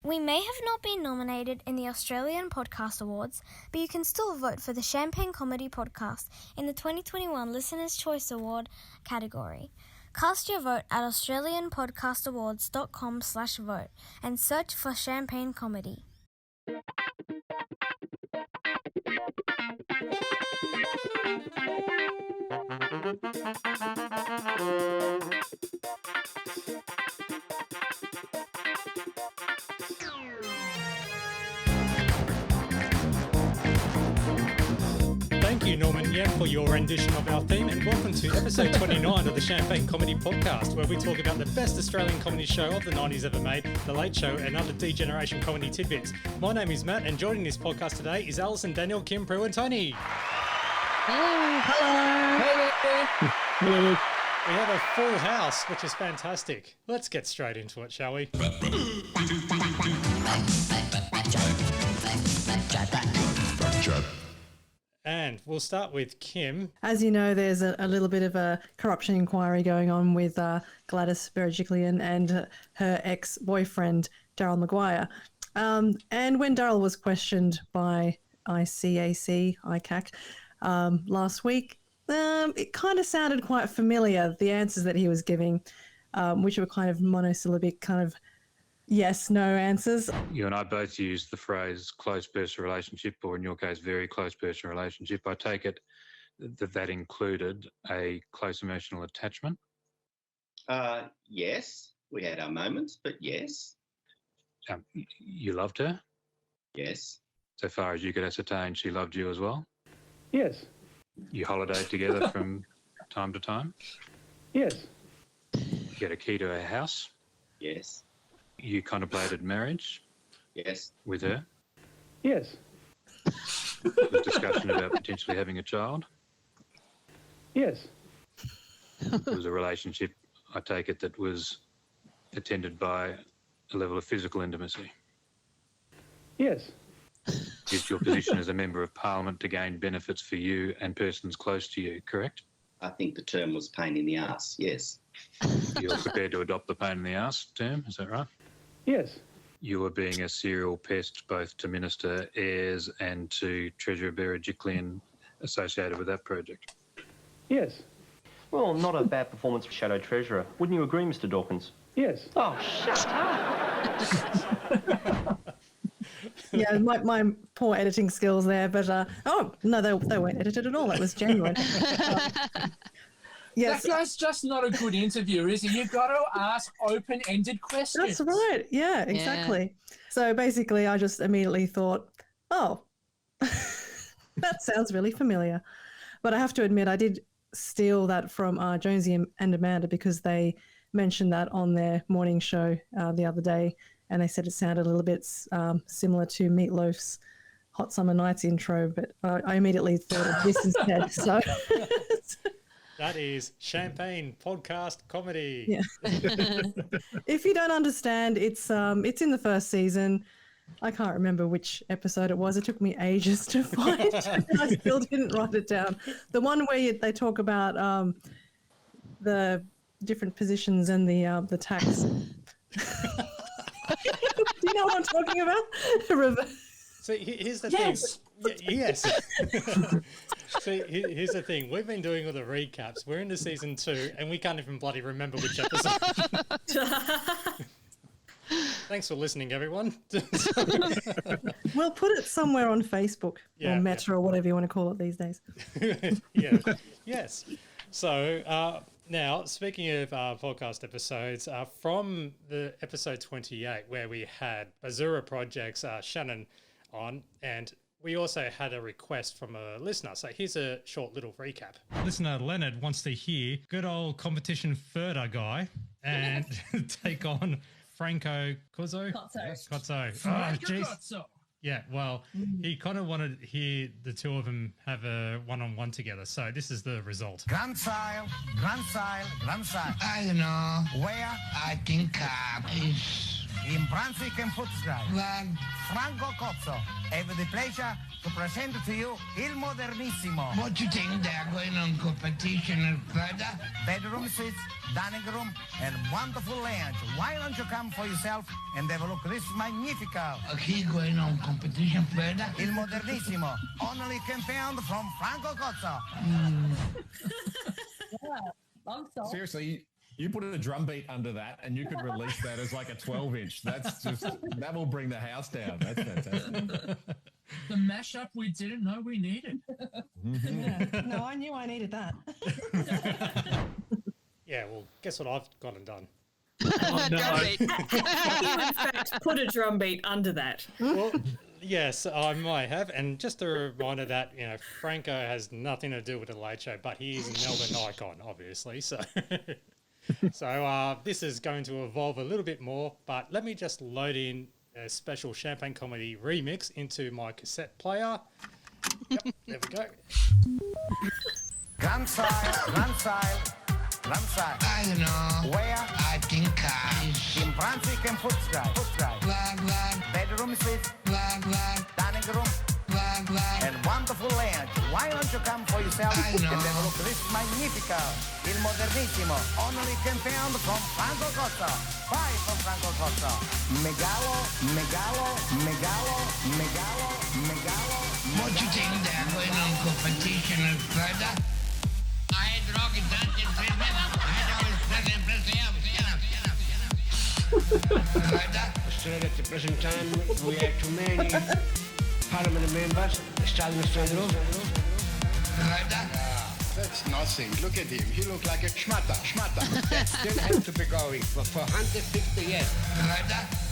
We may have not been nominated in the Australian Podcast Awards, but you can still vote for the Champagne Comedy Podcast in the 2021 Listener's Choice Award category. Cast your vote at australianpodcastawards.com/vote and search for Champagne Comedy. Thank you, Norman Yap, for your rendition of our theme, and welcome to episode 29 of the Champagne Comedy Podcast, where we talk about the best Australian comedy show of the 90s ever made, The Late Show, and other D-Generation comedy tidbits. My name is Matt, and joining this podcast today is Alison, Daniel, Kim, Prue, and Tony. Hello. Hello. We have a full house, which is fantastic. Let's get straight into it, shall we? And we'll start with Kim. As you know, there's a little bit of a corruption inquiry going on with Gladys Berejiklian and her ex-boyfriend, Daryl Maguire. And when Daryl was questioned by ICAC last week, it kind of sounded quite familiar, the answers that he was giving, which were kind of monosyllabic, kind of yes, no answers. You and I both used the phrase close personal relationship, or in your case, very close personal relationship. I take it that included a close emotional attachment? Yes, we had our moments, but yes. You loved her? Yes. So far as you could ascertain, she loved you as well? Yes. You holidayed together from time to time? Yes. You had a key to her house? Yes. You contemplated marriage? Yes. With her? Yes. There was discussion about potentially having a child? Yes. It was a relationship, I take it, that was attended by a level of physical intimacy? Yes. Used your position as a member of Parliament to gain benefits for you and persons close to you, correct? I think the term was pain in the arse, yes. You're prepared to adopt the pain in the arse term, is that right? Yes. You were being a serial pest both to Minister Ayres and to Treasurer Berejiklian associated with that project? Yes. Well, not a bad performance for Shadow Treasurer. Wouldn't you agree, Mr. Dawkins? Yes. Oh, shut up! Yeah, my poor editing skills there, but no, they weren't edited at all. That was genuine. Yes, That's just not a good interview, is it? You've got to ask open-ended questions. that's right. Yeah, exactly. So basically, I just immediately thought, oh, that sounds really familiar. But I have to admit, I did steal that from Jonesy and Amanda, because they mentioned that on their morning show the other day, and they said it sounded a little bit similar to Meatloaf's Hot Summer Nights intro, but I immediately thought of this instead. So That is Champagne Podcast Comedy. yeah. If you don't understand, it's in the first season. I can't remember which episode it was. It took me ages to find it, and I still didn't write it down. The one where they talk about the different positions and the tax. Do you know what I'm talking about? So here's the Yes. thing. Yes. So here's the thing. We've been doing all the recaps. We're into season 2, and we can't even bloody remember which episode. Thanks for listening, everyone. We'll put it somewhere on Facebook or Meta or whatever you want to call it these days. Yeah. Yes. So now, speaking of podcast episodes, from the episode 28, where we had Azura Project's Shannon on, and we also had a request from a listener. So here's a short little recap. Listener Leonard wants to hear good old competition Furter guy and take on Franco Cozzo. Cozzo. So, Yeah, well, he kind of wanted to hear the two of them have a one-on-one together. So this is the result. Grandchild. I don't know where I think is in Brunswick and Footscray. Franco Cozzo, have the pleasure to present to you Il Modernissimo. What do you think they're going on competition further? Bedroom suites, dining room, and wonderful lounge. Why don't you come for yourself and have a look at this Magnifico? Okay, going on competition further? Il Modernissimo, only can found from Franco Cozzo. Seriously, you put a drum beat under that and you could release that as like a 12-inch. That will bring the house down. That's fantastic. The mashup we didn't know we needed. Yeah. No, I knew I needed that. Yeah, well, guess what I've gone and done? Oh, no. Drum beat. You, in fact, put a drum beat under that. Well, yes, I might have. And just a reminder that, Franco has nothing to do with the Late Show, but he is a Melbourne icon, obviously. So, this is going to evolve a little bit more. But let me just load in a special Champagne Comedy remix into my cassette player. Yep, there we go. Grandstyle. I don't know. Where? I think In Brunswick and Footscray. Bedroom suites, dining room, and wonderful lounge. Why don't you come for yourself and have a look at this Magnifico, Il Modernissimo, only can found from Franco Cozzo. Buy from Franco Cozzo. Megalo. What do you think they're going on competition further? I had rocket dungeon treatment. I always Australia at the present time, we have too many parliament members starting Australia. That's nothing. Look at him. He looked like a schmatter. That still has to be going for 150 years.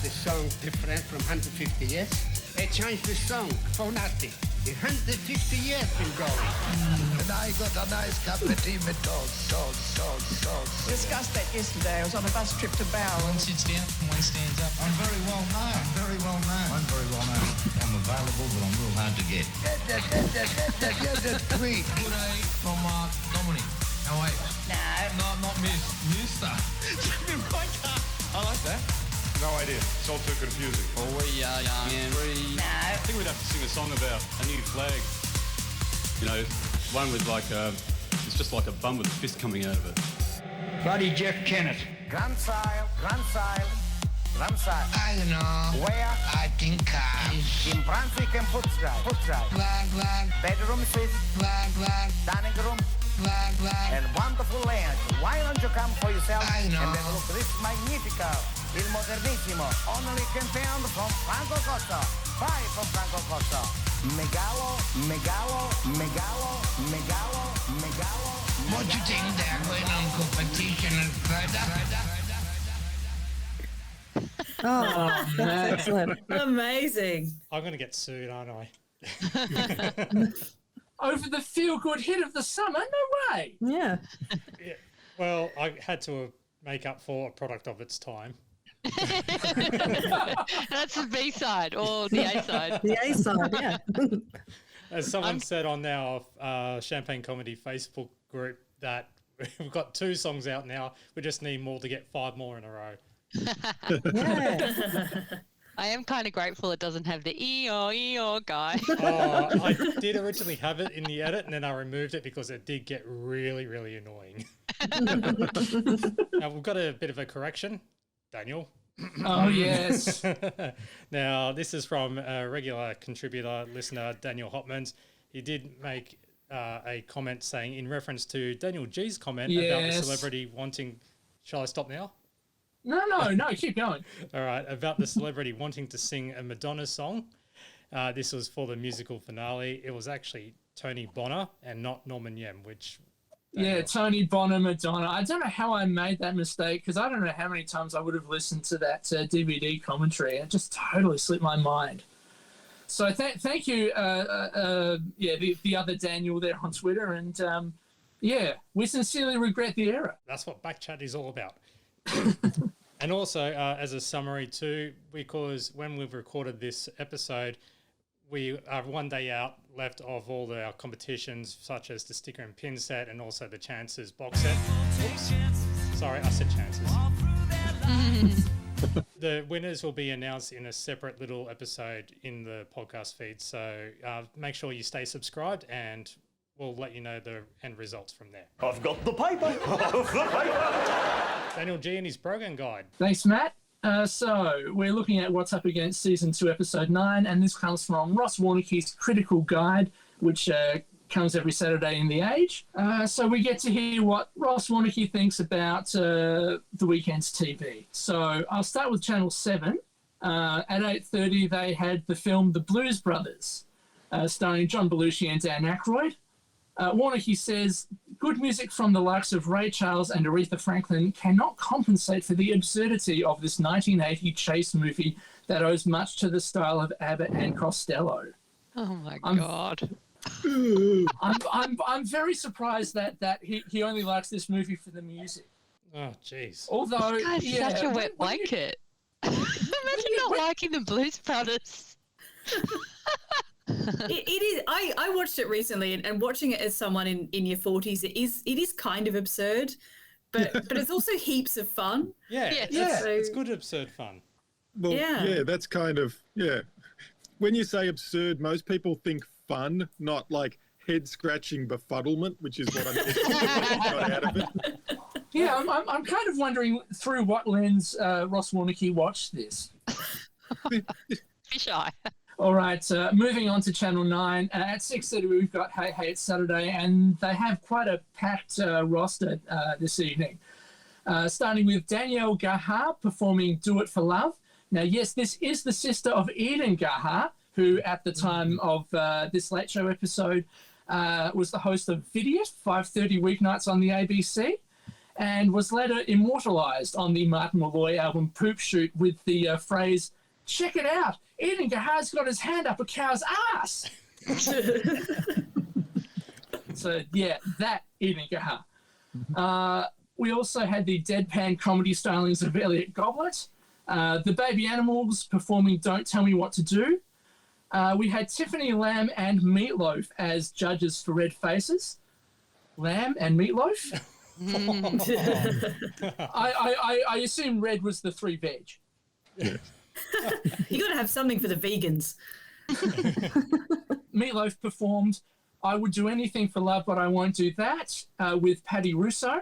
The song different from 150 years. They changed the song for nothing. 150 years been going. And I got a nice cup of tea with toast. Discussed that yesterday. I was on a bus trip to Bow. One sits down, one stands up. I'm very well known. I'm very well known. I'm available, but I'm real hard to get. Tweet. Good day from Dominic. How are you? No, not Miss. Mister. I like that. No idea. It's all too confusing. Oh, we are young and free. I think we'd have to sing a song about a new flag. One with it's just like a bum with a fist coming out of it. Bloody Jeff Kennett. Grandstyle. I don't know. Where? I think In Brunswick and Footscray. Bedroom suites, dining room, and wonderful lounge. Why don't you come for yourself and have a look at this Magnifico, Il Modernissimo, only can found from Franco Cozzo. Buy from Franco Cozzo. Megalo. What do you think they're going on competition further? Oh, that's excellent. Amazing. I'm going to get sued, aren't I? Over the feel-good hit of the summer? No way. Yeah. Well, I had to make up for a product of its time. That's the B side or the A side. The A side, yeah. As someone said on our Champagne Comedy Facebook group that we've got 2 songs out now. We just need more to get 5 more in a row. Yeah. I am kind of grateful it doesn't have the E-O guy. I did originally have it in the edit and then I removed it because it did get really, really annoying. Now we've got a bit of a correction, Daniel. Oh, yes. Now, this is from a regular contributor, listener, Daniel Hopmans. He did make a comment saying, in reference to Daniel G's comment about the celebrity wanting... Shall I stop now? No, keep going. All right, about the celebrity wanting to sing a Madonna song. This was for the musical finale. It was actually Tony Bonner and not Norman Yem, which... Yeah, Tony Bonner, Madonna. I don't know how I made that mistake because I don't know how many times I would have listened to that DVD commentary. It just totally slipped my mind. So thank you, the other Daniel there on Twitter. And, we sincerely regret the error. That's what Backchat is all about. And also, as a summary too, because when we've recorded this episode, we are 1 day out left of all our competitions, such as the sticker and pin set and also the Chances box set. Oops. Sorry, I said Chances. The winners will be announced in a separate little episode in the podcast feed. So make sure you stay subscribed, and we'll let you know the end results from there. I've got the paper. Daniel G and his program guide. Thanks, Matt. So we're looking at what's up against Season 2, Episode 9, and this comes from Ross Warnicki's Critical Guide, which comes every Saturday in The Age. So we get to hear what Ross Warnicki thinks about the weekend's TV. So I'll start with Channel 7. At 8:30, they had the film The Blues Brothers, starring John Belushi and Dan Aykroyd. Warnicki says, good music from the likes of Ray Charles and Aretha Franklin cannot compensate for the absurdity of this 1980 chase movie that owes much to the style of Abbott and Costello. Oh my God. I'm very surprised that he only likes this movie for the music. Oh, jeez. Although, this guy's such a wet blanket. Imagine not liking the Blues Brothers. It is. I watched it recently, and watching it as someone in your 40s, it is kind of absurd, but it's also heaps of fun. Yeah, it's good absurd fun. Well, yeah, that's kind of, when you say absurd, most people think fun, not like head-scratching befuddlement, which is what I'm got out of it. Yeah, I'm kind of wondering through what lens Ross Warnicki watched this. Fish eye. All right, moving on to Channel 9. At 6:30, we've got Hey Hey It's Saturday, and they have quite a packed roster this evening. Starting with Danielle Gahar performing Do It For Love. Now, yes, this is the sister of Eden Gahar, who at the time of this Late Show episode was the host of Vidiot, 5:30 weeknights on the ABC, and was later immortalised on the Martin Malloy album Poop Shoot with the phrase, "Check it out, Eden Gahar's got his hand up a cow's ass." So, yeah, that Eden Gahar. We also had the deadpan comedy stylings of Elliot Goblet, the Baby Animals performing Don't Tell Me What to Do. We had Tiffany Lamb and Meatloaf as judges for Red Faces. Lamb and Meatloaf? I assume red was the 3 veg. Yeah. You got to have something for the vegans. Meatloaf performed I Would Do Anything for Love, But I Won't Do That with Paddy Russo.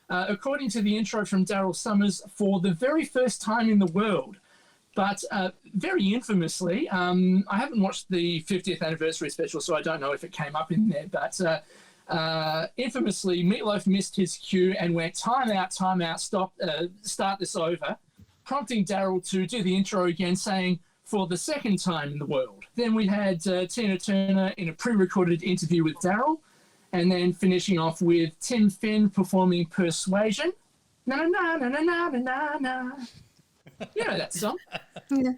According to the intro from Daryl Summers, for the very first time in the world, but very infamously, I haven't watched the 50th anniversary special, so I don't know if it came up in there, but infamously, Meatloaf missed his cue and went, time out, stop, start this over, prompting Daryl to do the intro again, saying, for the second time in the world. Then we had Tina Turner in a pre-recorded interview with Daryl, and then finishing off with Tim Finn performing Persuasion. Na na na na na na na na. You know that song. Yeah.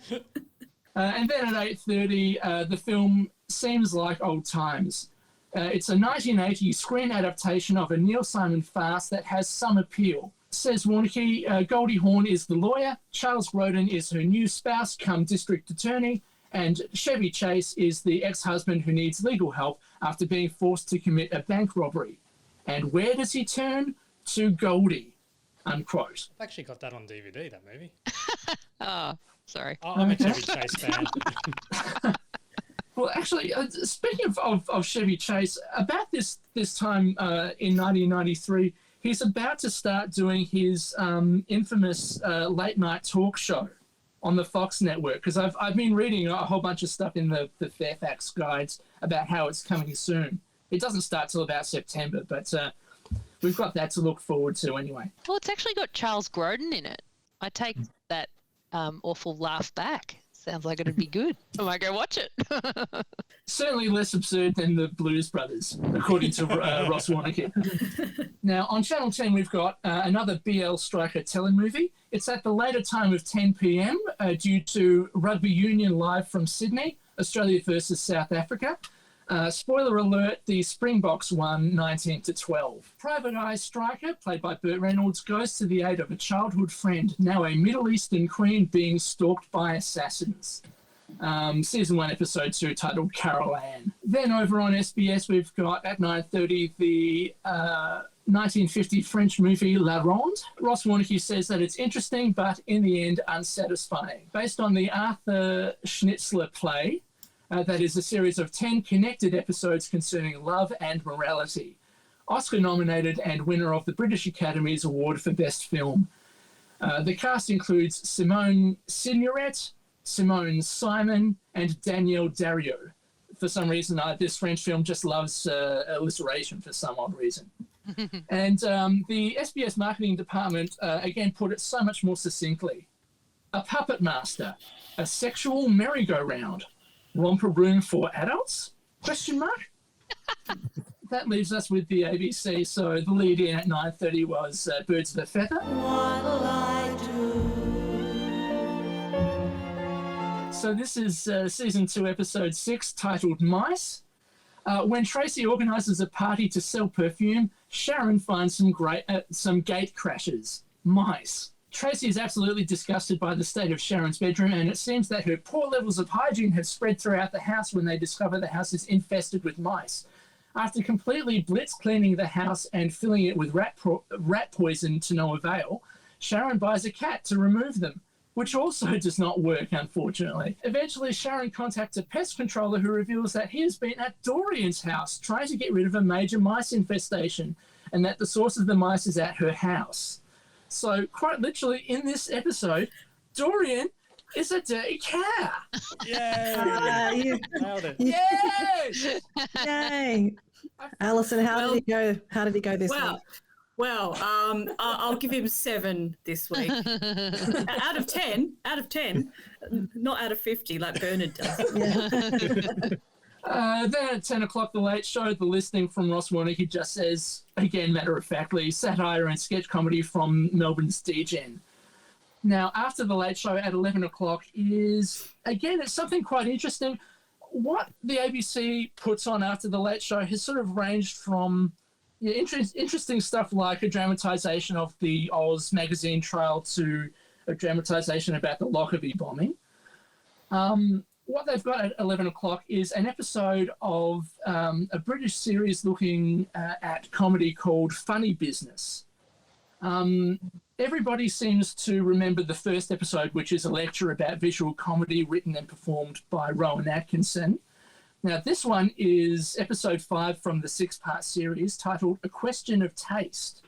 And then at 8:30, the film Seems Like Old Times. It's a 1980 screen adaptation of a Neil Simon farce that has some appeal. Says Warnicki, Goldie Hawn is the lawyer, Charles Grodin is her new spouse come district attorney, and Chevy Chase is the ex-husband who needs legal help after being forced to commit a bank robbery. And where does he turn? To Goldie, unquote. I've actually got that on DVD, that movie. Oh, sorry. I'm a Chevy Chase fan. Well, actually, speaking of Chevy Chase, about this time in 1993, he's about to start doing his infamous late-night talk show on the Fox network, because I've been reading a whole bunch of stuff in the Fairfax guides about how it's coming soon. It doesn't start till about September, but we've got that to look forward to anyway. Well, it's actually got Charles Grodin in it. I take that awful laugh back. Sounds like it'd be good. I might go watch it. Certainly less absurd than the Blues Brothers, according to Ross Warnicki. Now, on Channel 10, we've got another BL Striker telemovie. It's at the later time of 10 p.m. Due to Rugby Union live from Sydney, Australia versus South Africa. Spoiler alert, the Springboks won 19-12. Private Eye Striker, played by Burt Reynolds, goes to the aid of a childhood friend, now a Middle Eastern queen being stalked by assassins. Season 1, Episode 2, titled Carol Ann. Then over on SBS, we've got at 9:30 the 1950 French movie La Ronde. Ross Warnicki says that it's interesting, but in the end, unsatisfying. Based on the Arthur Schnitzler play, that is a series of 10 connected episodes concerning love and morality. Oscar-nominated and winner of the British Academy's Award for Best Film. The cast includes Simone Signoret, Simone Simon, and Danielle Darrieux. For some reason, this French film just loves alliteration for some odd reason. And the SBS marketing department, again, put it so much more succinctly. A puppet master, a sexual merry-go-round, romper room for adults? Question mark? That leaves us with the ABC. So the lead in at 9:30 was Birds of a Feather. What'll I do? So this is season 2, episode 6, titled Mice. When Tracy organises a party to sell perfume, Sharon finds some gate crashes. Mice. Tracy is absolutely disgusted by the state of Sharon's bedroom, and it seems that her poor levels of hygiene have spread throughout the house when they discover the house is infested with mice. After completely blitz cleaning the house and filling it with rat poison to no avail, Sharon buys a cat to remove them, which also does not work, unfortunately. Eventually, Sharon contacts a pest controller who reveals that he has been at Dorian's house trying to get rid of a major mice infestation, and that the source of the mice is at her house. So, quite literally, in this episode, Dorian is a dirty cat. Yay! Nailed it. Yay! Yay! Alison, how did he go? How did he go this week? Well, I'll give him 7 this week. Out of 10, not out of 50 like Bernard does. Then at 10 o'clock, The Late Show, the listing from Ross Warnicki just says, again, matter-of-factly, satire and sketch comedy from Melbourne's DGen. Now, after The Late Show at 11 o'clock is, again, it's something quite interesting. What the ABC puts on after The Late Show has sort of ranged from interesting stuff like a dramatisation of the Oz magazine trial to a dramatisation about the Lockerbie bombing. What they've got at 11 o'clock is an episode of a British series looking at comedy called Funny Business. Everybody seems to remember the first episode, which is a lecture about visual comedy written and performed by Rowan Atkinson. Now, this one is episode 5 from the 6-part series titled A Question of Taste.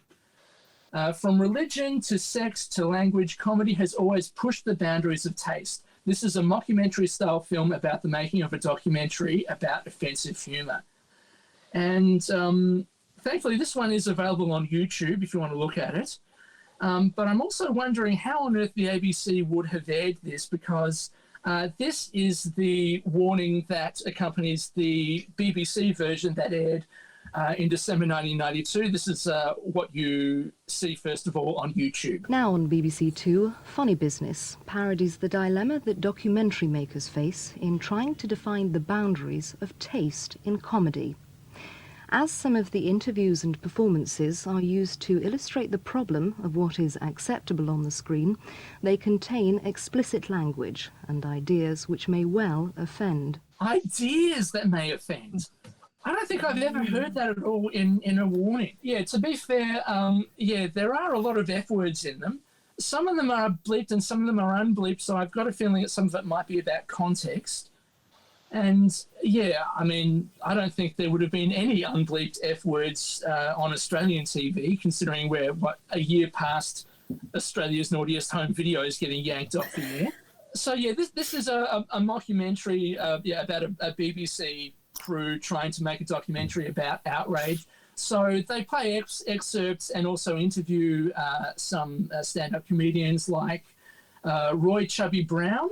From religion to sex to language, comedy has always pushed the boundaries of taste. This is a mockumentary-style film about the making of a documentary about offensive humour. And thankfully, this one is available on YouTube if you want to look at it. But I'm also wondering how on earth the ABC would have aired this, because this is the warning that accompanies the BBC version that aired in December 1992. This is what you see, first of all, on YouTube. Now on BBC Two, Funny Business parodies the dilemma that documentary makers face in trying to define the boundaries of taste in comedy. As some of the interviews and performances are used to illustrate the problem of what is acceptable on the screen, they contain explicit language and ideas which may well offend. Ideas that may offend? I don't think I've ever heard that at all in a warning. Yeah, to be fair, there are a lot of F words in them. Some of them are bleeped and some of them are unbleeped, so I've got a feeling that some of it might be about context. And yeah, I mean, I don't think there would have been any unbleeped F words on Australian TV, considering we're, a year past Australia's naughtiest home videos getting yanked off the air. So yeah, this is a mockumentary about a BBC crew trying to make a documentary about outrage. So they play excerpts and also interview some stand-up comedians like Roy Chubby Brown,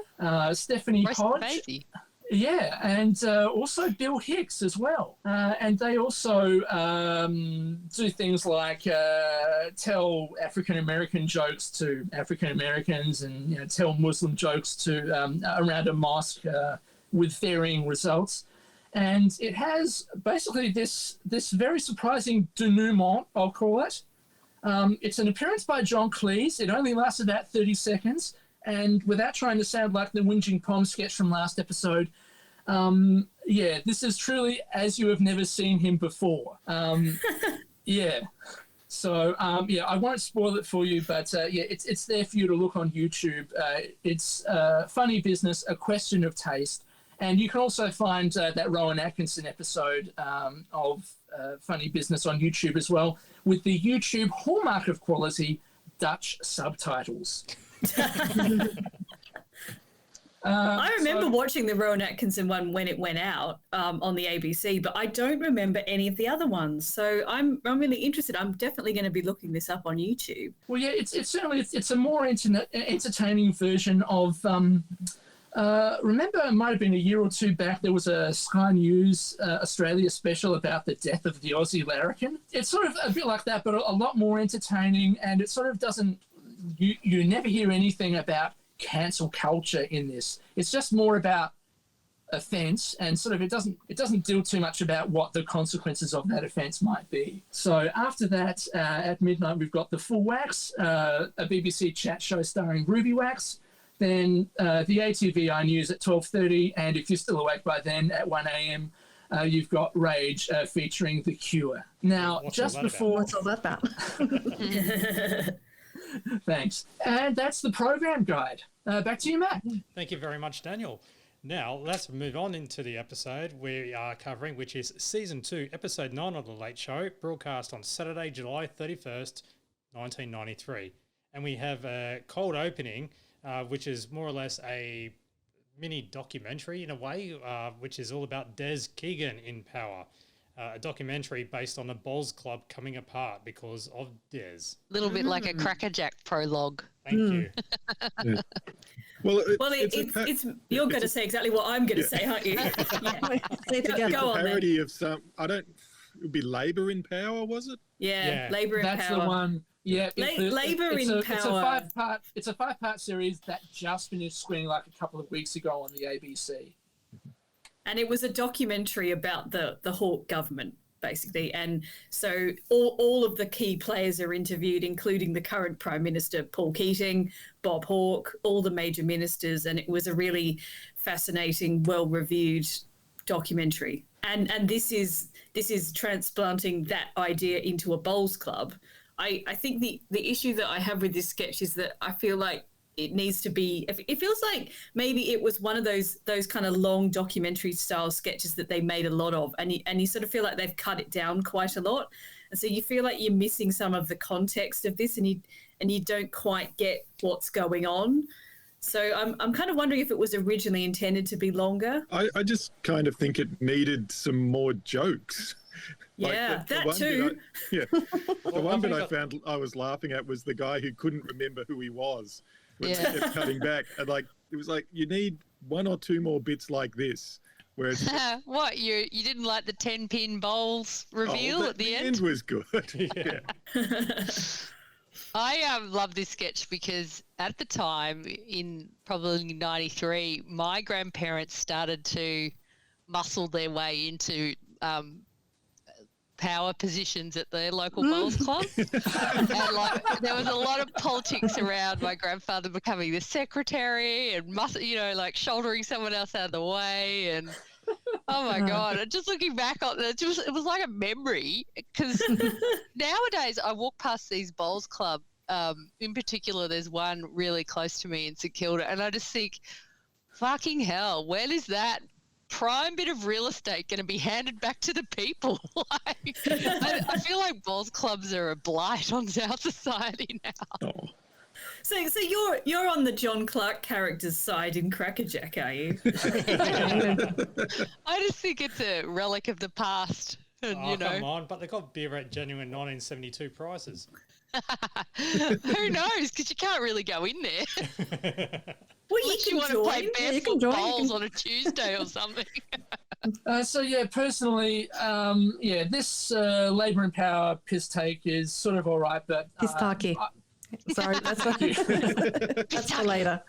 Stephanie Hodge. Yeah, and also Bill Hicks as well. And they also do things like tell African-American jokes to African-Americans and tell Muslim jokes to around a mosque with varying results. And it has basically this very surprising denouement, I'll call it. It's an appearance by John Cleese. It only lasts about 30 seconds. And without trying to sound like the Whinging Pom sketch from last episode, this is truly as you have never seen him before. Yeah. So yeah, I won't spoil it for you, but yeah, it's there for you to look on YouTube. It's Funny Business, A Question of Taste. And you can also find that Rowan Atkinson episode of Funny Business on YouTube as well, with the YouTube hallmark of quality, Dutch subtitles. I remember watching the Rowan Atkinson one when it went out on the ABC, but I don't remember any of the other ones. So I'm really interested. I'm definitely going to be looking this up on YouTube. Well, yeah, it's certainly it's a more entertaining version of. Remember, it might have been a year or two back, there was a Sky News Australia special about the death of the Aussie larrikin. It's sort of a bit like that, but a lot more entertaining, and it sort of doesn't. You never hear anything about cancel culture in this. It's just more about offence, and sort of it doesn't deal too much about what the consequences of that offence might be. So after that, at midnight, we've got The Full Wax, a BBC chat show starring Ruby Wax. Then the ATVI news at 12:30, and if you're still awake by then, at 1 a.m, you've got Rage featuring The Cure. Now, what's all that about? Thanks. And that's the program guide. Back to you, Matt. Thank you very much, Daniel. Now, let's move on into the episode we are covering, which is Season 2, Episode 9 of The Late Show, broadcast on Saturday, July 31st, 1993. And we have a cold opening, which is more or less a mini documentary in a way, which is all about Des Keegan in power. A documentary based on a bowls club coming apart because of Des. A little bit like a Crackerjack prologue. Thank you. Yeah. Well, it's you're going to say exactly what I'm going to say, aren't you? Yeah. It's Go a on parody then. of some. It would be Labour in Power, was it? Yeah, Labour in That's Power. the one. Yeah, Labour in Power. It's a five-part series that just finished screening like a couple of weeks ago on the ABC. And it was a documentary about the Hawke government, basically. And so all of the key players are interviewed, including the current Prime Minister, Paul Keating, Bob Hawke, all the major ministers. And it was a really fascinating, well-reviewed documentary. And this is transplanting that idea into a bowls club. I think the issue that I have with this sketch is that I feel like it needs to be, it feels like maybe it was one of those kind of long documentary style sketches that they made a lot of, and you sort of feel like they've cut it down quite a lot, and so you feel like you're missing some of the context of this, and you don't quite get what's going on. So I'm kind of wondering if it was originally intended to be longer. I just kind of think it needed some more jokes. Yeah, that too. The one bit I found I was laughing at was the guy who couldn't remember who he was when they kept cutting back. And it was like, you need one or two more bits like this. Whereas what, you didn't like the 10-pin bowls reveal at the end? The end was good. Yeah. I love this sketch because at the time, in probably 93, my grandparents started to muscle their way into power positions at their local bowls club. And there was a lot of politics around my grandfather becoming the secretary and shouldering someone else out of the way, and oh my god, and just looking back on it, it was like a memory, because nowadays I walk past these bowls club, in particular there's one really close to me in St Kilda, and I just think, fucking hell, when is that prime bit of real estate going to be handed back to the people? I feel like bowls clubs are a blight on our society now. Oh. So you're on the John Clark character's side in Crackerjack, are you? I just think it's a relic of the past. And, come on, but they got beer at genuine 1972 prices. Who knows? Because you can't really go in there. Well, unless you want to play barefoot bowls on a Tuesday or something. Personally, this Labour in Power piss take is sort of all right, but Pistaki. Sorry, that's for later.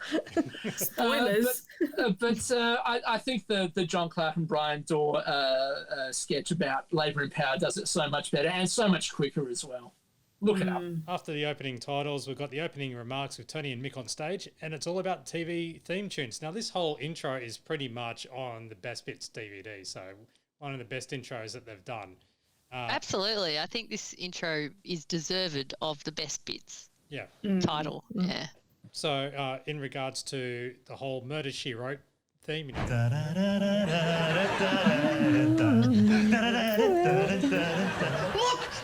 Spoilers. I think the John Clark and Brian Dorr sketch about Labour in Power does it so much better and so much quicker as well. Look it up. After the opening titles, we've got the opening remarks with Tony and Mick on stage, and it's all about TV theme tunes. Now, this whole intro is pretty much on the Best Bits DVD, so one of the best intros that they've done. Absolutely. I think this intro is deserved of the best bits. Yeah. Title. Yeah. So, in regards to the whole Murder, She Wrote theme, Look,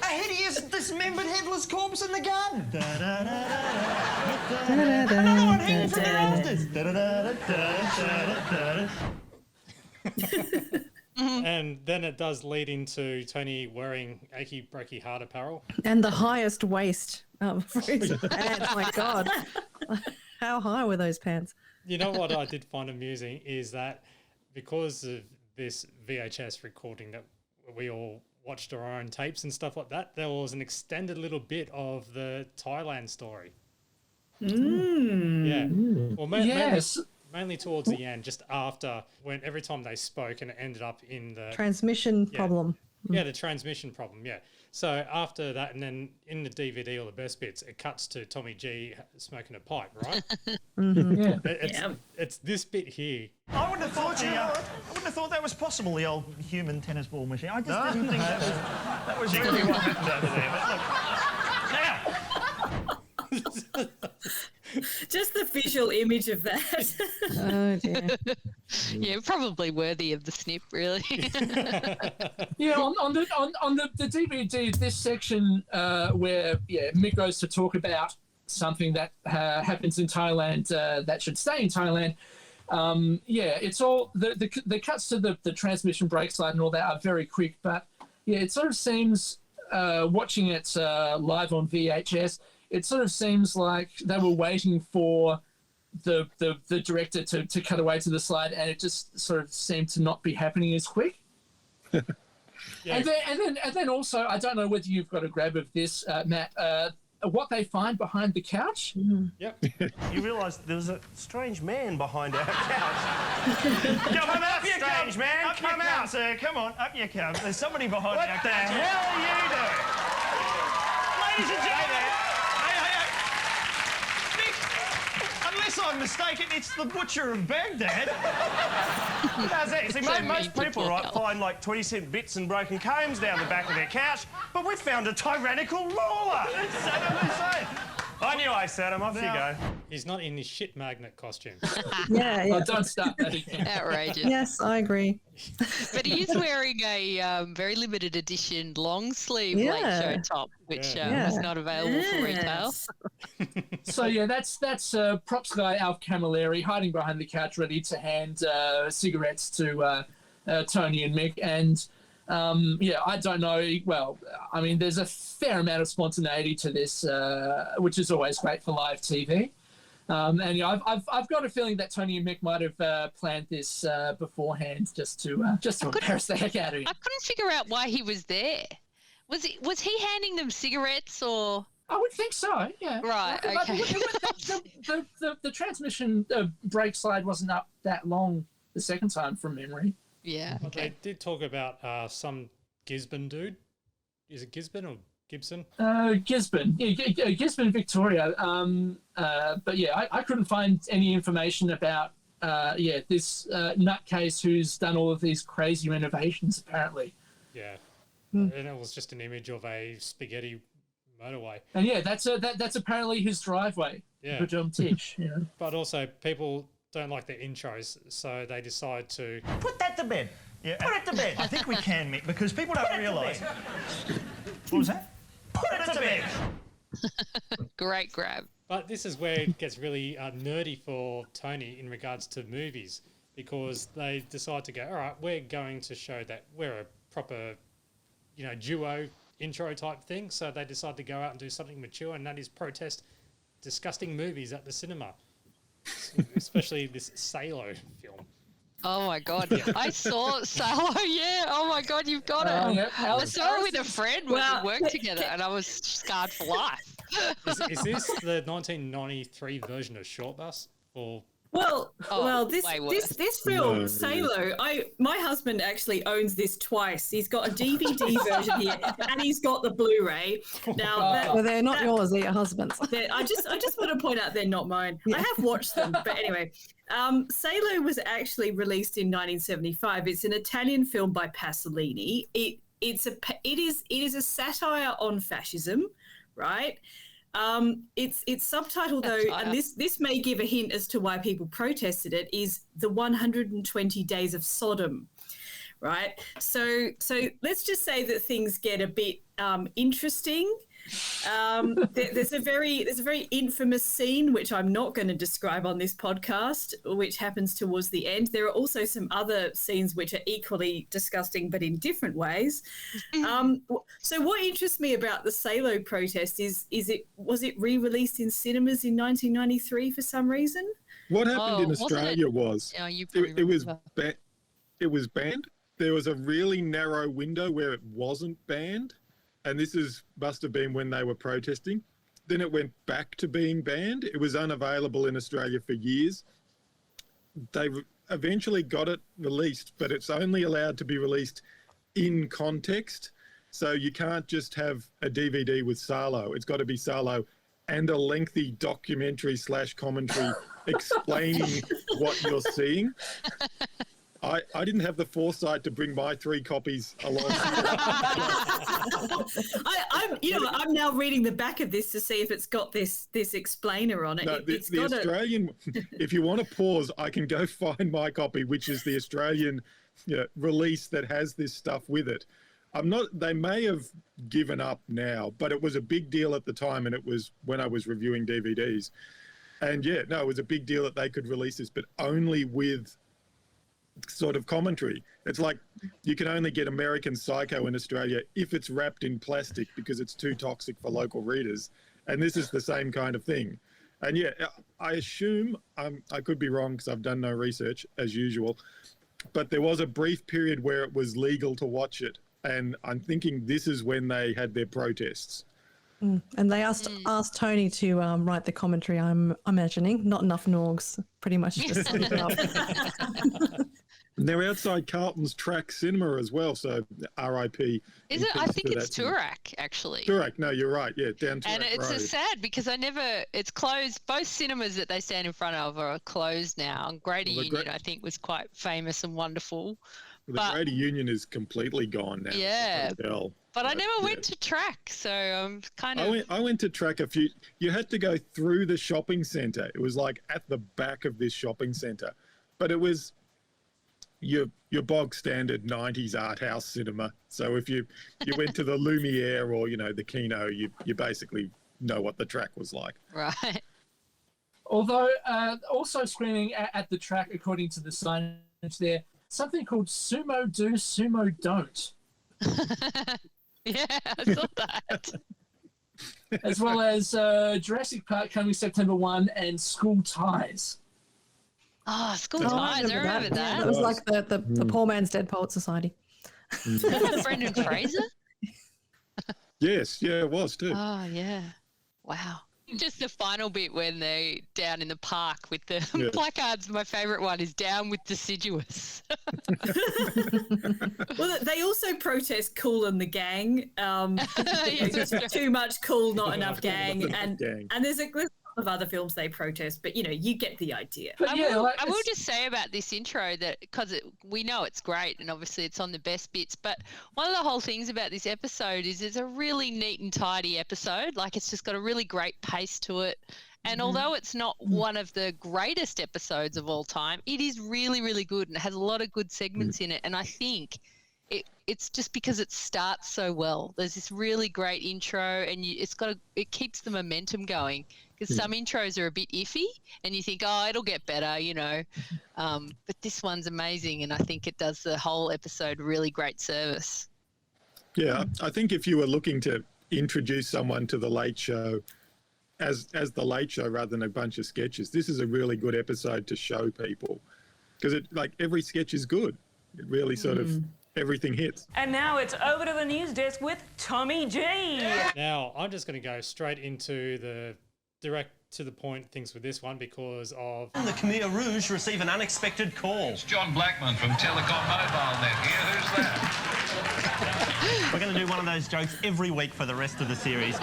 a hideous, dismembered, headless corpse in the garden. Another one hanging from the rafters. And then it does lead into Tony wearing achy breaky heart apparel. And the highest waist for his pants. My God. How high were those pants? You know what I did find amusing is that because of this VHS recording that we all watched our own tapes and stuff like that, there was an extended little bit of the Thailand story. Yeah. Well, mainly towards the end, just after, when every time they spoke and it ended up in the Transmission problem. Yeah, the transmission problem, yeah. So after that, and then in the DVD or the best bits, it cuts to Tommy G smoking a pipe, right? It's this bit here. I wouldn't have thought that was possible, the old human tennis ball machine. I just didn't think that was really what happened over there. But look, now. Just the visual image of that. Oh dear. Yeah, probably worthy of the snip, really. Yeah, on the DVD, this section where Mick goes to talk about something that happens in Thailand that should stay in Thailand. It's all the cuts to the transmission brake slide and all that are very quick, but it sort of seems watching it live on VHS. It sort of seems like they were waiting for the director to cut away to the slide, and it just sort of seemed to not be happening as quick. And then also, I don't know whether you've got a grab of this, Matt. What they find behind the couch. Yep. You realise there was a strange man behind our couch. Come on, up you strange man. Up come out, sir. Come on, up you come. There's somebody behind our couch. What the hell are you doing? Ladies and gentlemen. Unless I'm mistaken, it's the butcher of Baghdad. How's that? See, most people, find like 20-cent bits and broken combs down the back of their couch, but we've found a tyrannical ruler. Saddam Hussein. I knew I said him. Off you go. He's not in his shit magnet costume. Yeah. Oh, don't start that again. Outrageous. Yes, I agree. But he is wearing a very limited edition long sleeve late show top, which was not available for retail. So that's props guy Alf Camilleri hiding behind the couch, ready to hand cigarettes to Tony and Mick. And I don't know. Well, I mean, there's a fair amount of spontaneity to this, which is always great for live TV. And I've got a feeling that Tony and Mick might have planned this beforehand, just to embarrass the heck out of him. I couldn't figure out why he was there. Was he handing them cigarettes or? I would think so. Yeah. Right. Okay. The transmission brake slide wasn't up that long the second time from memory. Yeah. Well, they did talk about some Gisborne dude. Is it Gisborne or Gibson? Gisborne. Yeah, Gisborne, Victoria. But yeah, I couldn't find any information about this nutcase who's done all of these crazy renovations, apparently. Yeah. And it was just an image of a spaghetti motorway. And yeah, that's apparently his driveway. Yeah. Tish, you know. But also, people don't like the intros, so they decide to put that to bed. Yeah, put it to bed. I think we can, Mick, because people don't realise. What was that? Put it to bed. Great grab. But this is where it gets really nerdy for Tony in regards to movies, because they decide to go, all right, we're going to show that we're a proper, duo intro type thing. So they decide to go out and do something mature, and that is protest disgusting movies at the cinema. Especially this Salo film. Oh my God! I saw Salo. Yeah. Oh my God, you've got it. I saw it with a friend when we worked together, and I was scarred for life. Is this the 1993 version of Short Bus? Or this film, Salo, my husband actually owns this twice. He's got a DVD version here, and he's got the Blu-ray. Now, they're not yours; they're your husband's. I just want to point out they're not mine. Yeah. I have watched them, but anyway, Salo was actually released in 1975. It's an Italian film by Pasolini. it is a satire on fascism, right? Its subtitle though, and this may give a hint as to why people protested it, is the 120 Days of Sodom, right? So let's just say that things get a bit interesting. There's a very infamous scene which I'm not going to describe on this podcast, which happens towards the end. There are also some other scenes which are equally disgusting, but in different ways. So what interests me about the Salo Protest was it re-released in cinemas in 1993 for some reason? What happened in Australia was it was banned. There was a really narrow window where it wasn't banned. And this must have been when they were protesting. Then it went back to being banned. It was unavailable in Australia for years. They eventually got it released, but it's only allowed to be released in context. So you can't just have a DVD with Salo. It's got to be Salo and a lengthy documentary/commentary explaining what you're seeing. I didn't have the foresight to bring my 3 copies along. I'm now reading the back of this to see if it's got this explainer on it. No, the Australian. If you want to pause, I can go find my copy, which is the Australian release that has this stuff with it. They may have given up now, but it was a big deal at the time, and it was when I was reviewing DVDs. And it was a big deal that they could release this, but only with sort of commentary. It's like you can only get American Psycho in Australia if it's wrapped in plastic because it's too toxic for local readers. And this is the same kind of thing. And I assume, I could be wrong because I've done no research as usual, but there was a brief period where it was legal to watch it. And I'm thinking this is when they had their protests. And they asked Tony to write the commentary, I'm imagining. Not enough Norgs, pretty much just summed it up. They're outside Carlton's Track Cinema as well, so R.I.P. Is it? I think it's Toorak, actually. Toorak, no, you're right. Yeah, down Toorak And it's Road. sad because it's closed. Both cinemas that they stand in front of are closed now. Greater Union, I think, was quite famous and wonderful. The Greater Union is completely gone now. Yeah. But I never went to Track, so I'm kind of... I went to Track a few... You had to go through the shopping centre. It was like at the back of this shopping centre. But it was your bog standard 90s art house cinema. So if you went to the Lumiere or, the Kino, you basically know what the Track was like. Right. Although also screening at the Track, according to the signage there, something called Sumo Do, Sumo Don't. Yeah, I saw that. As well as Jurassic Park coming September 1 and School Ties. Oh, School Ties, I remember that. Yeah, that was like the Poor Man's Dead Poet Society. Brendan Fraser? Yes, it was too. Oh, yeah. Wow. Just the final bit when they're down in the park with the placards. My favourite one is down with deciduous. Well, they also protest Kool and the Gang. Too much Kool, not enough Gang. And there's a lot of other films they protest, but you get the idea. I will just say about this intro that because we know it's great and obviously it's on the best bits, but one of the whole things about this episode is it's a really neat and tidy episode. Like it's just got a really great pace to it. And although it's not one of the greatest episodes of all time, it is really, really good and it has a lot of good segments in it. And I think it's just because it starts so well. There's this really great intro and it keeps the momentum going. Because some intros are a bit iffy and you think, it'll get better, but this one's amazing and I think it does the whole episode really great service. Yeah, I think if you were looking to introduce someone to The Late Show as The Late Show rather than a bunch of sketches, this is a really good episode to show people because every sketch is good. It really sort of everything hits. And now it's over to the news desk with Tommy G. Now, I'm just going to go straight into the direct to the point things with this one because of... And the Khmer Rouge receive an unexpected call. It's John Blackman from Telecom Mobile Net here. Who's that? We're going to do one of those jokes every week for the rest of the series.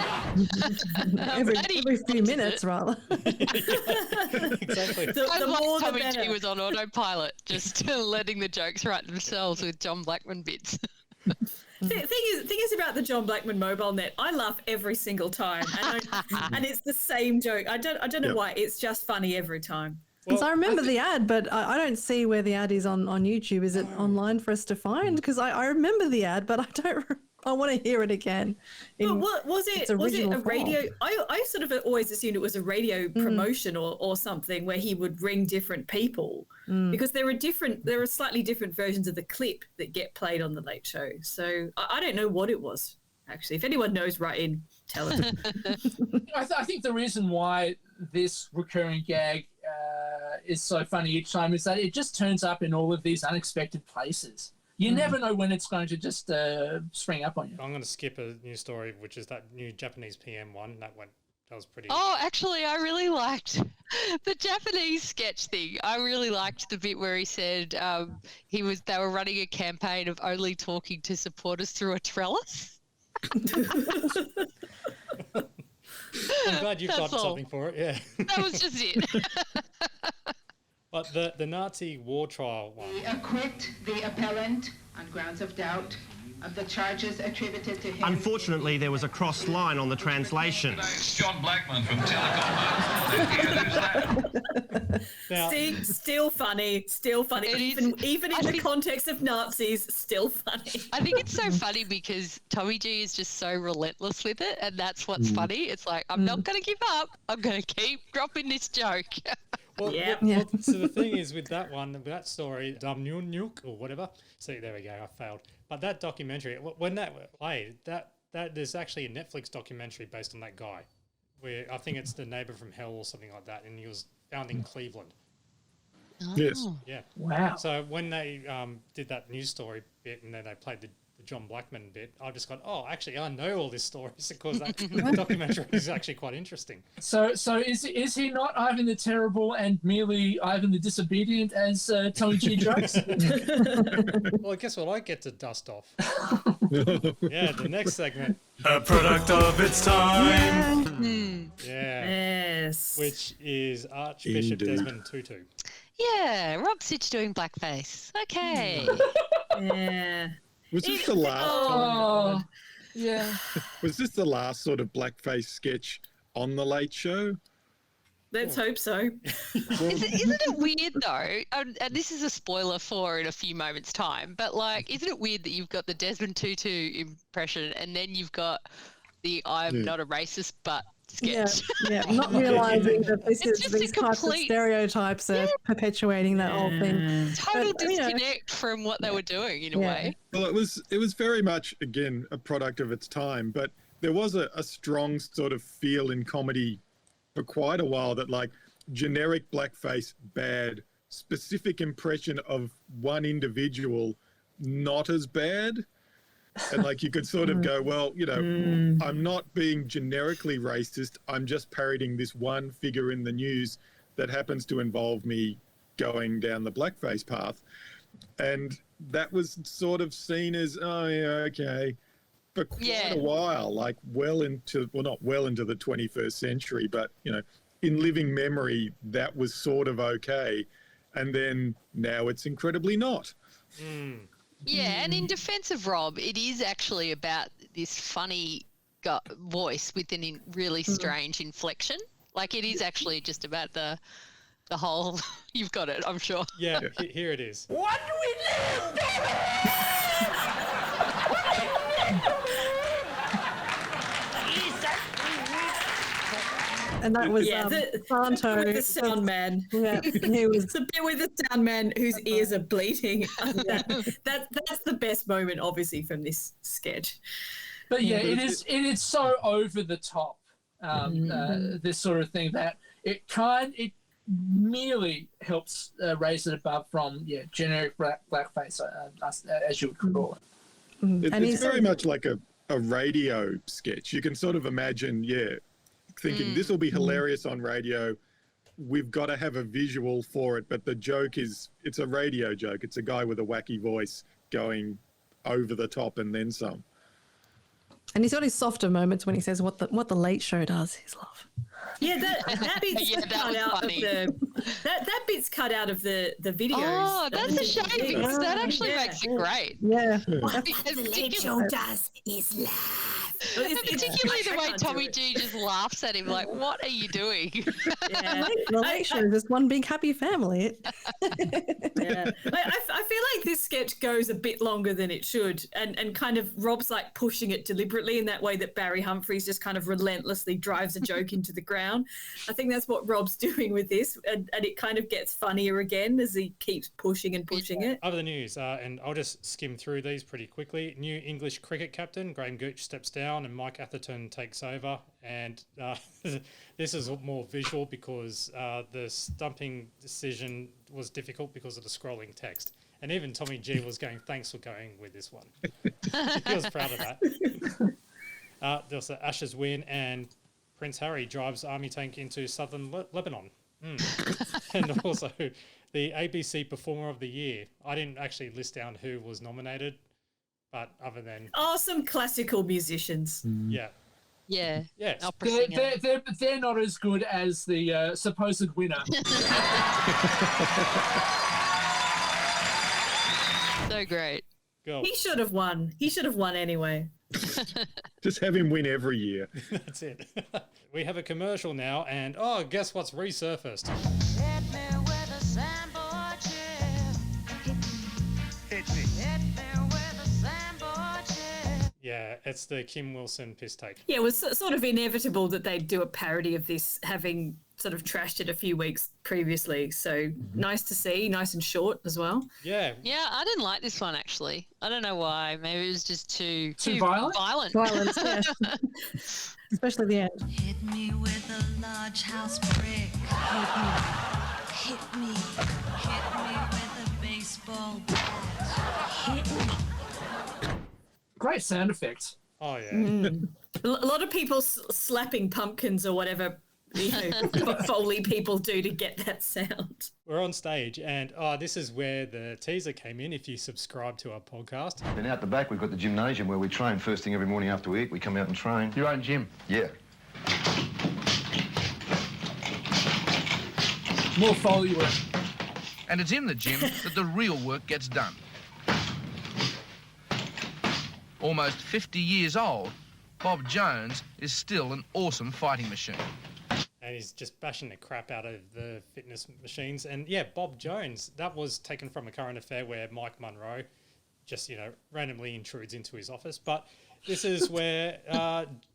every few minutes, rather. Exactly. The more Tommy G was on autopilot, just letting the jokes write themselves with John Blackman bits. Thing is about the John Blackman mobile net. I laugh every single time, and it's the same joke. I don't know why. It's just funny every time. Because I remember the ad, but I don't see where the ad is on YouTube. Is it online for us to find? Because I remember the ad, but I don't. I want to hear it again. But what was it? Was it a radio? I sort of always assumed it was a radio promotion or something where he would ring different people because there are slightly different versions of the clip that get played on the Late Show. So I don't know what it was actually. If anyone knows, write in, tell us. I think the reason why this recurring gag is so funny each time is that it just turns up in all of these unexpected places. You never know when it's going to just spring up on you. I'm going to skip a new story, which is that new Japanese PM one. That was pretty. Oh, actually, I really liked the Japanese sketch thing. I really liked the bit where he said they were running a campaign of only talking to supporters through a trellis. I'm glad you've got something for it. Yeah, that was just it. But the Nazi war trial one. We acquit the appellant on grounds of doubt of the charges attributed to him. Unfortunately, there was a cross line on the translation. It's John Blackman from Telecom. See, still funny. Even in the context of Nazis, still funny. I think it's so funny because Tommy G is just so relentless with it, and that's what's funny. It's like, I'm not going to give up. I'm going to keep dropping this joke. Well, so the thing is with that one, with that story, Damnyunyuk or whatever. See, there we go. I failed. But that documentary, when that played, that there's actually a Netflix documentary based on that guy, where I think it's The Neighbor from Hell or something like that, and he was found in Cleveland. Yes. Yeah. Wow. So when they did that news story bit, and then they played the John Blackman bit, I just got, oh, actually, I know all this stories because that documentary is actually quite interesting. So is he not Ivan the Terrible and merely Ivan the Disobedient as Tommy G jokes? Well, guess what? I get to dust off. Yeah, the next segment. A product of its time. Yeah. Yes. Which is Archbishop Desmond Tutu. Yeah, Rob Sitch doing blackface. Okay. Yeah. Was this the last? Yeah. Was this the last sort of blackface sketch on the Late Show? Let's hope so. Isn't it weird though? And this is a spoiler for in a few moments' time. But like, isn't it weird that you've got the Desmond Tutu impression and then you've got the "I'm not a racist but" sketch? Yeah, not realising that these types of stereotypes are perpetuating that whole thing. Total disconnect from what they were doing in a way. Well, it was very much, again, a product of its time, but there was a strong sort of feel in comedy for quite a while that like generic blackface, bad, specific impression of one individual, not as bad. And like you could sort of go, well, you know, I'm not being generically racist. I'm just parroting this one figure in the news that happens to involve me going down the blackface path. And that was sort of seen as, oh, yeah, okay, for quite a while, like not well into the 21st century, but, you know, in living memory, that was sort of okay. And then now it's incredibly not. Yeah, and in defense of Rob, it is actually about this funny voice with a really strange inflection. Like it is actually just about the whole. You've got it, I'm sure. Yeah, here it is. What do we live, And that was Santo with the sound man. Yeah, he was the bit with the sound man whose ears are bleeding. That's the best moment, obviously, from this sketch. But yeah, it is so over the top. This sort of thing that it merely helps raise it above from generic blackface, as you would call it. It's very much like a radio sketch. You can sort of imagine, thinking this will be hilarious on radio. We've got to have a visual for it, but the joke it's a radio joke. It's a guy with a wacky voice going over the top and then some. And he's got his softer moments when he says what the Late Show does is love. Yeah, that bit's Yeah, that cut was out funny. of that bit's cut out of the videos. Oh, that's a shame because that actually makes it great. Yeah. What the Late Show does is laugh. And particularly the way Tommy G just laughs at him, like, "What are you doing?" The Late Show is just one big happy family. Yeah. I feel like this sketch goes a bit longer than it should, and kind of Rob's like pushing it deliberately in that way that Barry Humphries just kind of relentlessly drives a joke into the ground. I think that's what Rob's doing with this, and it kind of gets funnier again as he keeps pushing and pushing it. Other news, and I'll just skim through these pretty quickly. New English cricket captain Graham Gooch steps down and Mike Atherton takes over. And this is more visual because the stumping decision was difficult because of the scrolling text. And even Tommy G was going, "Thanks for going with this one." He was proud of that. There's the Ashes win, and Prince Harry drives army tank into southern Lebanon. And also the ABC Performer of the Year. I didn't actually list down who was nominated, but other than... Oh, some classical musicians. Yeah. Yeah. Yes. They're not as good as the supposed winner. So great. Go. He should have won. He should have won anyway. Just have him win every year. That's it. We have a commercial now, and guess what's resurfaced? Yeah, it's the Kim Wilson piss take. Yeah, it was sort of inevitable that they'd do a parody of this, having sort of trashed it a few weeks previously. So nice to see, nice and short as well. Yeah. Yeah, I didn't like this one actually. I don't know why. Maybe it was just too violent? Violence, yeah. Especially the end. Hit me with a large house brick. Hit me with a baseball bat. Hit me. Great sound effects. Oh, yeah. A lot of people slapping pumpkins or whatever, Foley people do to get that sound. We're on stage, and this is where the teaser came in if you subscribe to our podcast. Then out the back, we've got the gymnasium where we train first thing every morning after we eat. We come out and train. Your own gym? Yeah. More Foley work. And it's in the gym that the real work gets done. Almost 50 years old, Bob Jones is still an awesome fighting machine. And he's just bashing the crap out of the fitness machines. And yeah, Bob Jones, that was taken from a current affair where Mike Munro just, randomly intrudes into his office. But this is where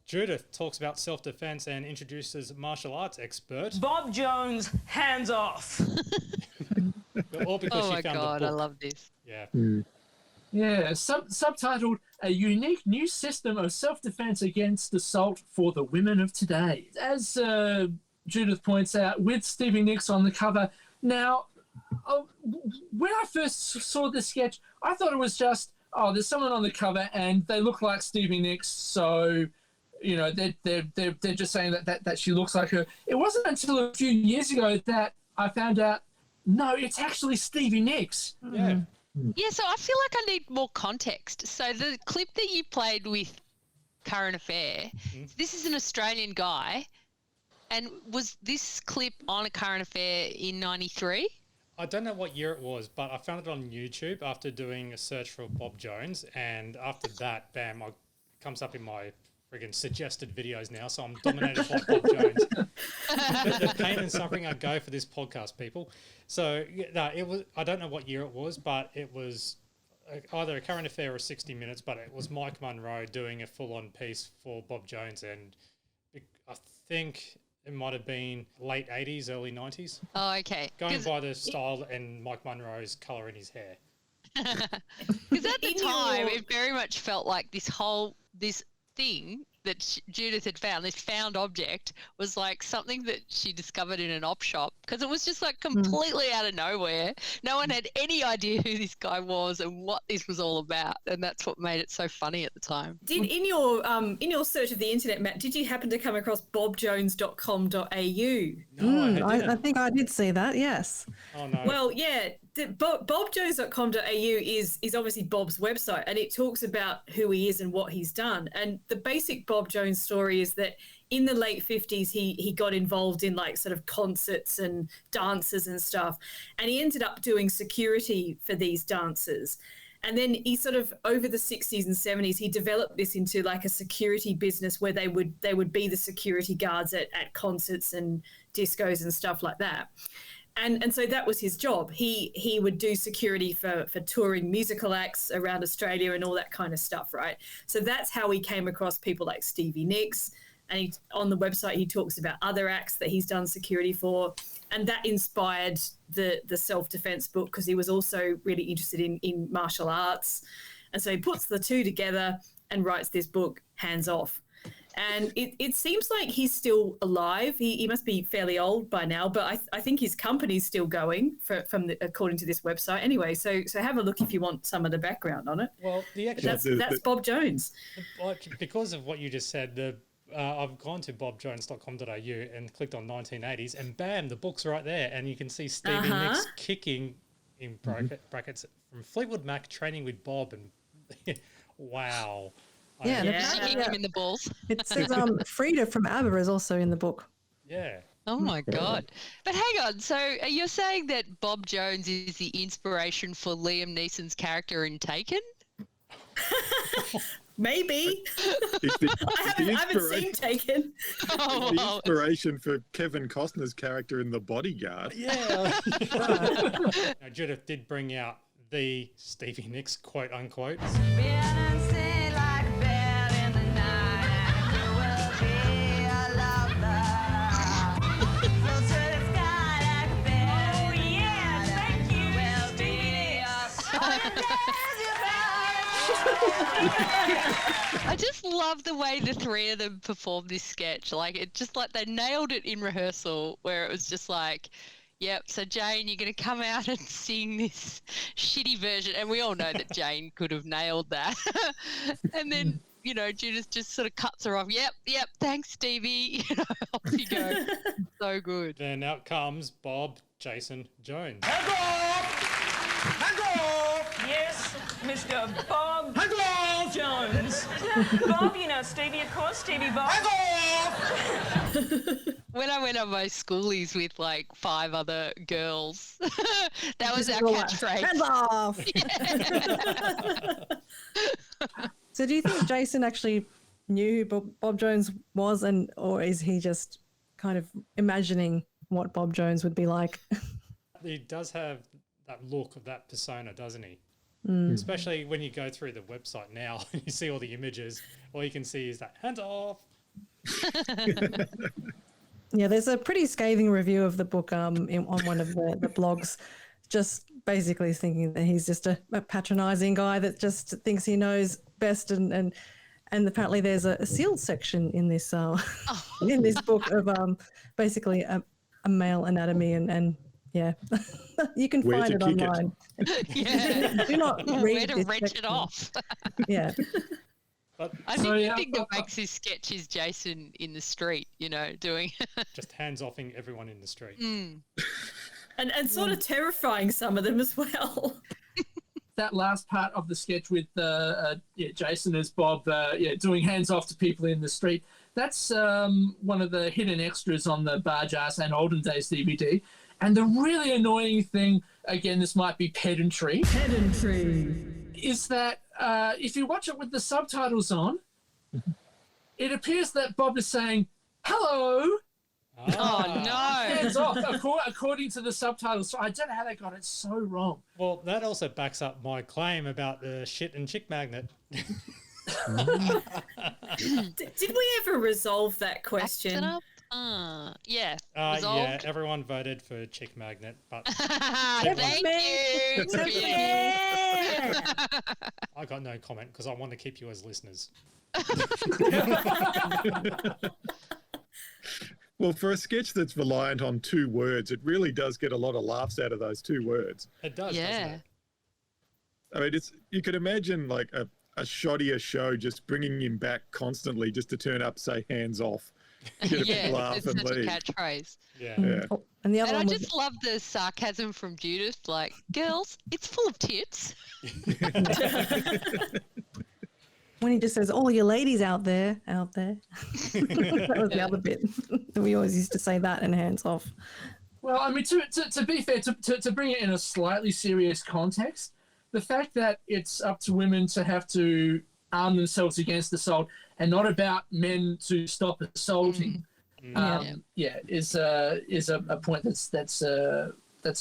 Judith talks about self-defense and introduces martial arts expert. Bob Jones, hands off. All because Oh she my found God, the I book. love this. Yeah. Yeah, subtitled "A Unique New System of Self-Defense Against Assault for the Women of Today." As Judith points out, with Stevie Nicks on the cover. Now, when I first saw this sketch, I thought it was just, there's someone on the cover and they look like Stevie Nicks, so they're just saying that she looks like her. It wasn't until a few years ago that I found out, no, it's actually Stevie Nicks. Yeah. Yeah, so I feel like I need more context. So the clip that you played with Current Affair, this is an Australian guy, and was this clip on a Current Affair in 93? I don't know what year it was, but I found it on YouTube after doing a search for Bob Jones, and after that, bam, it comes up in my friggin' suggested videos now, so I'm dominated by Bob Jones. the pain and suffering I go for this podcast, people. So, it was, I don't know what year it was, but it was either a Current Affair or 60 Minutes, but it was Mike Munro doing a full-on piece for Bob Jones, and I think it might have been late 80s, early 90s. Oh, okay. Going by the style and Mike Munro's colour in his hair. Because at the time, it very much felt like this thing that Judith had found, this found object, was like something that she discovered in an op shop, because it was just like completely out of nowhere. No one had any idea who this guy was and what this was all about, and that's what made it so funny at the time. In your search of the internet, Matt, did you happen to come across bobjones.com.au? No, I think I did see that, yes. Oh, no. Well, yeah, bobjones.com.au is obviously Bob's website, and it talks about who he is and what he's done. And the basic Bob Jones story is that in the late 50s, he got involved in like sort of concerts and dances and stuff. And he ended up doing security for these dancers. And then he sort of, over the 60s and 70s, he developed this into like a security business where they would be the security guards at concerts and discos and stuff like that. And so that was his job. He would do security for touring musical acts around Australia and all that kind of stuff, right? So that's how he came across people like Stevie Nicks. And on the website, he talks about other acts that he's done security for. And that inspired the self-defense book, because he was also really interested in martial arts. And so he puts the two together and writes this book, Hands Off. And it seems like he's still alive. He must be fairly old by now, but I think his company's still going according to this website. Anyway, so have a look if you want some of the background on it. Well, that's Bob Jones. Like, because of what you just said, I've gone to bobjones.com.au and clicked on 1980s, and bam, the book's right there, and you can see Stevie Nicks kicking in brackets from Fleetwood Mac, training with Bob, and wow. Kicking him in the balls. It says Frida from ABBA is also in the book. Yeah. Oh my God. But hang on, so you're saying that Bob Jones is the inspiration for Liam Neeson's character in Taken? Maybe. I haven't seen Taken. The inspiration for Kevin Costner's character in The Bodyguard. Yeah. Now, Judith did bring out the Stevie Nicks quote unquote. I just love the way the three of them performed this sketch. Like, it just like they nailed it in rehearsal, where it was just like, yep, so Jane, you're going to come out and sing this shitty version. And we all know that Jane could have nailed that. And then, you know, Judith just sort of cuts her off. Yep, thanks, Stevie. You know, off you go. So good. Then out comes Bob Jason Jones. Yes, Mr. Bob Jones. Bob, you know Stevie, of course, Stevie Bob. When I went on my schoolies with like 5 other girls, that was our catchphrase. Hands off! So do you think Jason actually knew who Bob Jones was, or is he just kind of imagining what Bob Jones would be like? He does have that look of that persona, doesn't he? Especially when you go through the website now and you see all the images, all you can see is that hands off. Yeah, there's a pretty scathing review of the book on one of the blogs, just basically thinking that he's just a patronizing guy that just thinks he knows best, and apparently there's a sealed section in this in this book of basically a male anatomy and yeah, you can find it online. Do not read where to this wrench section. it off. Yeah. I think the thing that makes this sketch is Jason in the street, you know, doing just hands-offing everyone in the street. And sort of terrifying some of them as well. That last part of the sketch with Jason as Bob doing hands off to people in the street, that's one of the hidden extras on the Barge Ass and Olden Days DVD. And the really annoying thing, again, this might be pedantry, is that if you watch it with the subtitles on, it appears that Bob is saying, hello. Oh, no. Hands off, according to the subtitles. So I don't know how they got it so wrong. Well, that also backs up my claim about the shit and chick magnet. Did we ever resolve that question? Yeah. Yeah, everyone voted for chick magnet, but thank you. I got no comment because I want to keep you as listeners. Well, for a sketch that's reliant on 2 words, it really does get a lot of laughs out of those 2 words. It does, doesn't it? I mean, you could imagine like a shoddier show just bringing him back constantly just to turn up, say, hands off. Get a big Yeah, laugh it's and such a leave. catchphrase. Yeah. Yeah. Oh, and the other And I one was just love the sarcasm from Judith, like, girls, it's full of tits. when he just says, "All your ladies out there." That was the other bit. We always used to say that and hands off. Well, I mean, to be fair, to bring it in a slightly serious context, the fact that it's up to women to have to arm themselves against assault and not about men to stop assaulting, is a point that's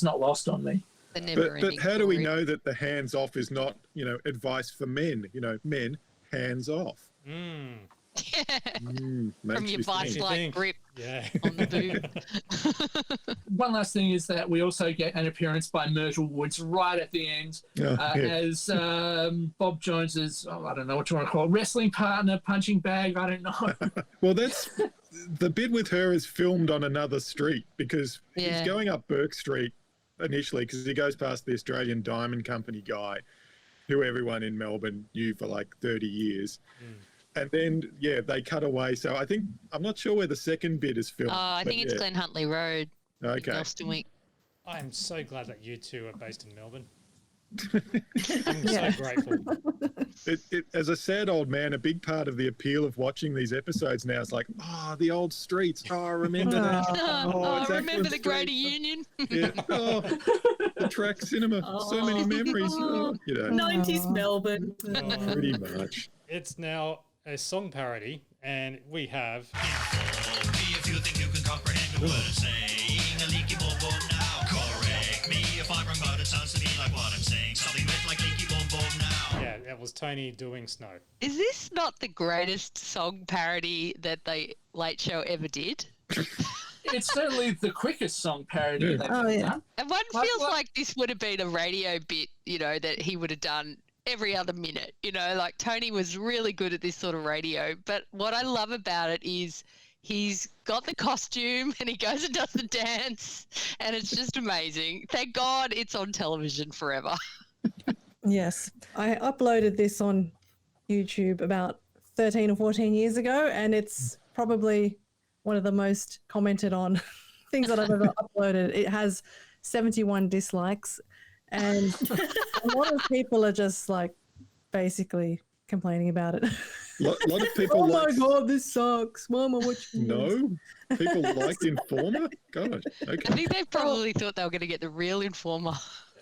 not lost on me. But how do we know that the hands off is not, advice for men? Men, hands off. From your vice-like grip on the boob. One last thing is that we also get an appearance by Myrtle Woods right at the end as Bob Jones's, I don't know what you want to call it, wrestling partner, punching bag, I don't know. Well, that's the bit with her is filmed on another street because he's going up Burke Street initially because he goes past the Australian Diamond Company guy who everyone in Melbourne knew for like 30 years. And then, they cut away. So I'm not sure where the second bit is filmed. I think it's Glen Huntley Road. Okay. Elstonwick. I am so glad that you two are based in Melbourne. I'm so grateful. As a sad old man, a big part of the appeal of watching these episodes now is like, the old streets. I remember that. I remember the Greater Union. The track cinema. So many memories. 90s Melbourne. Pretty much. It's now a song parody, and we have. If you think you can comprehend the word I'm saying, a leaky boom boom now. Correct me if I'm wrong, but it sounds to me like what I'm saying. Something wet like leaky boom boom now. Yeah, that was Tony doing Snow. Is this not the greatest song parody that the Late Show ever did? It's certainly the quickest song parody they've ever done. And one feels like this would have been a radio bit, that he would have done every other minute, like Tony was really good at this sort of radio. But what I love about it is he's got the costume and he goes and does the dance and it's just amazing. Thank God it's on television forever. Yes. I uploaded this on YouTube about 13 or 14 years ago and it's probably one of the most commented on things that I've ever uploaded. It has 71 dislikes. And a lot of people are just like basically complaining about it. A lot of people oh my God, this sucks. Mama, what you No? People liked Informer? God, okay. I think they probably thought they were going to get the real Informer.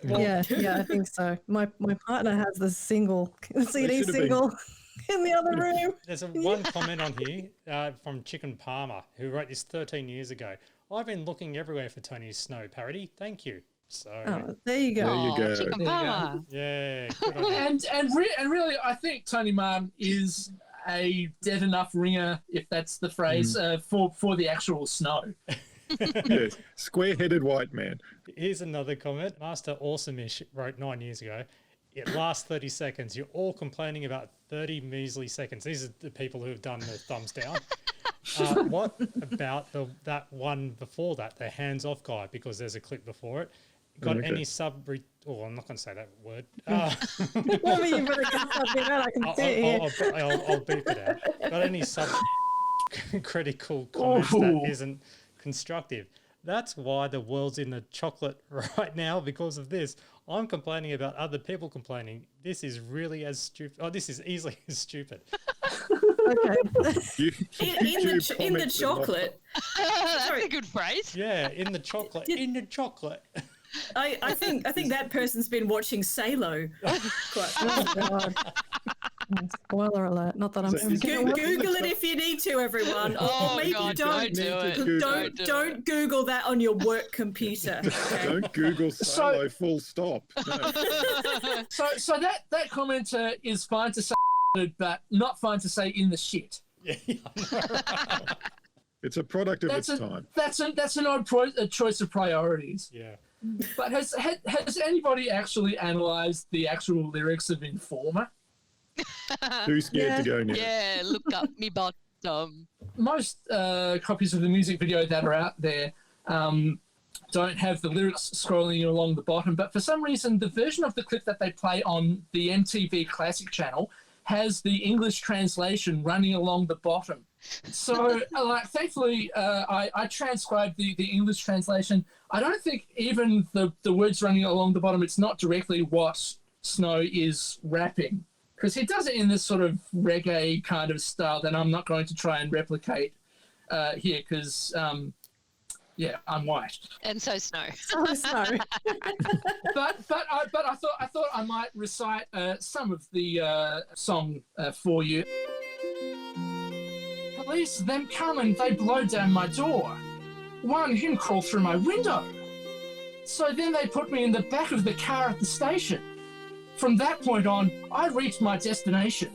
Yeah, I think so. My partner has the single, CD single in the other room. There's one comment on here from Chicken Palmer who wrote this 13 years ago. I've been looking everywhere for Tony's Snow parody. Thank you. So there you go. There you go. Chicken Palmer. Yeah. Good on you. And really, I think Tony Martin is a dead enough ringer, if that's the phrase, for the actual Snow. Yes, square-headed white man. Here's another comment. Master Awesome-ish wrote 9 years ago. It lasts 30 seconds. You're all complaining about 30 measly seconds. These are the people who have done the thumbs down. What about that one before that, the hands-off guy? Because there's a clip before it. Got any Oh, I'm not going to say that word. Well, you better get something out. I can see it here. I'll beep it out. Got any critical comments that isn't constructive? That's why the world's in the chocolate right now because of this. I'm complaining about other people complaining. This is really as stupid. Oh, this is easily as stupid. Okay. In the chocolate. That's a good phrase. Yeah, in the chocolate. In the chocolate. I think that person's been watching Salo. Oh, God. Spoiler alert. Not that I'm Google it if you need to, everyone. Oh, maybe God, don't do it. Don't Google that on your work computer. Okay? Don't Google Salo full stop. No. So that commenter is fine to say, but not fine to say in the shit. Yeah, it's a product of its time. That's an odd choice of priorities. Yeah. But has anybody actually analysed the actual lyrics of Informer? Too scared to go near. Yeah, look up me bottom. Most copies of the music video that are out there don't have the lyrics scrolling along the bottom, but for some reason the version of the clip that they play on the MTV Classic channel has the English translation running along the bottom. So, thankfully, I transcribed the English translation. I don't think even the words running along the bottom, it's not directly what Snow is rapping, because he does it in this sort of reggae kind of style that I'm not going to try and replicate here, because I'm white. And so Snow. Oh, Snow. but I thought I might recite some of the song for you. Police, them coming, they blow down my door. One, him crawl through my window. So then they put me in the back of the car at the station. From that point on, I reached my destination.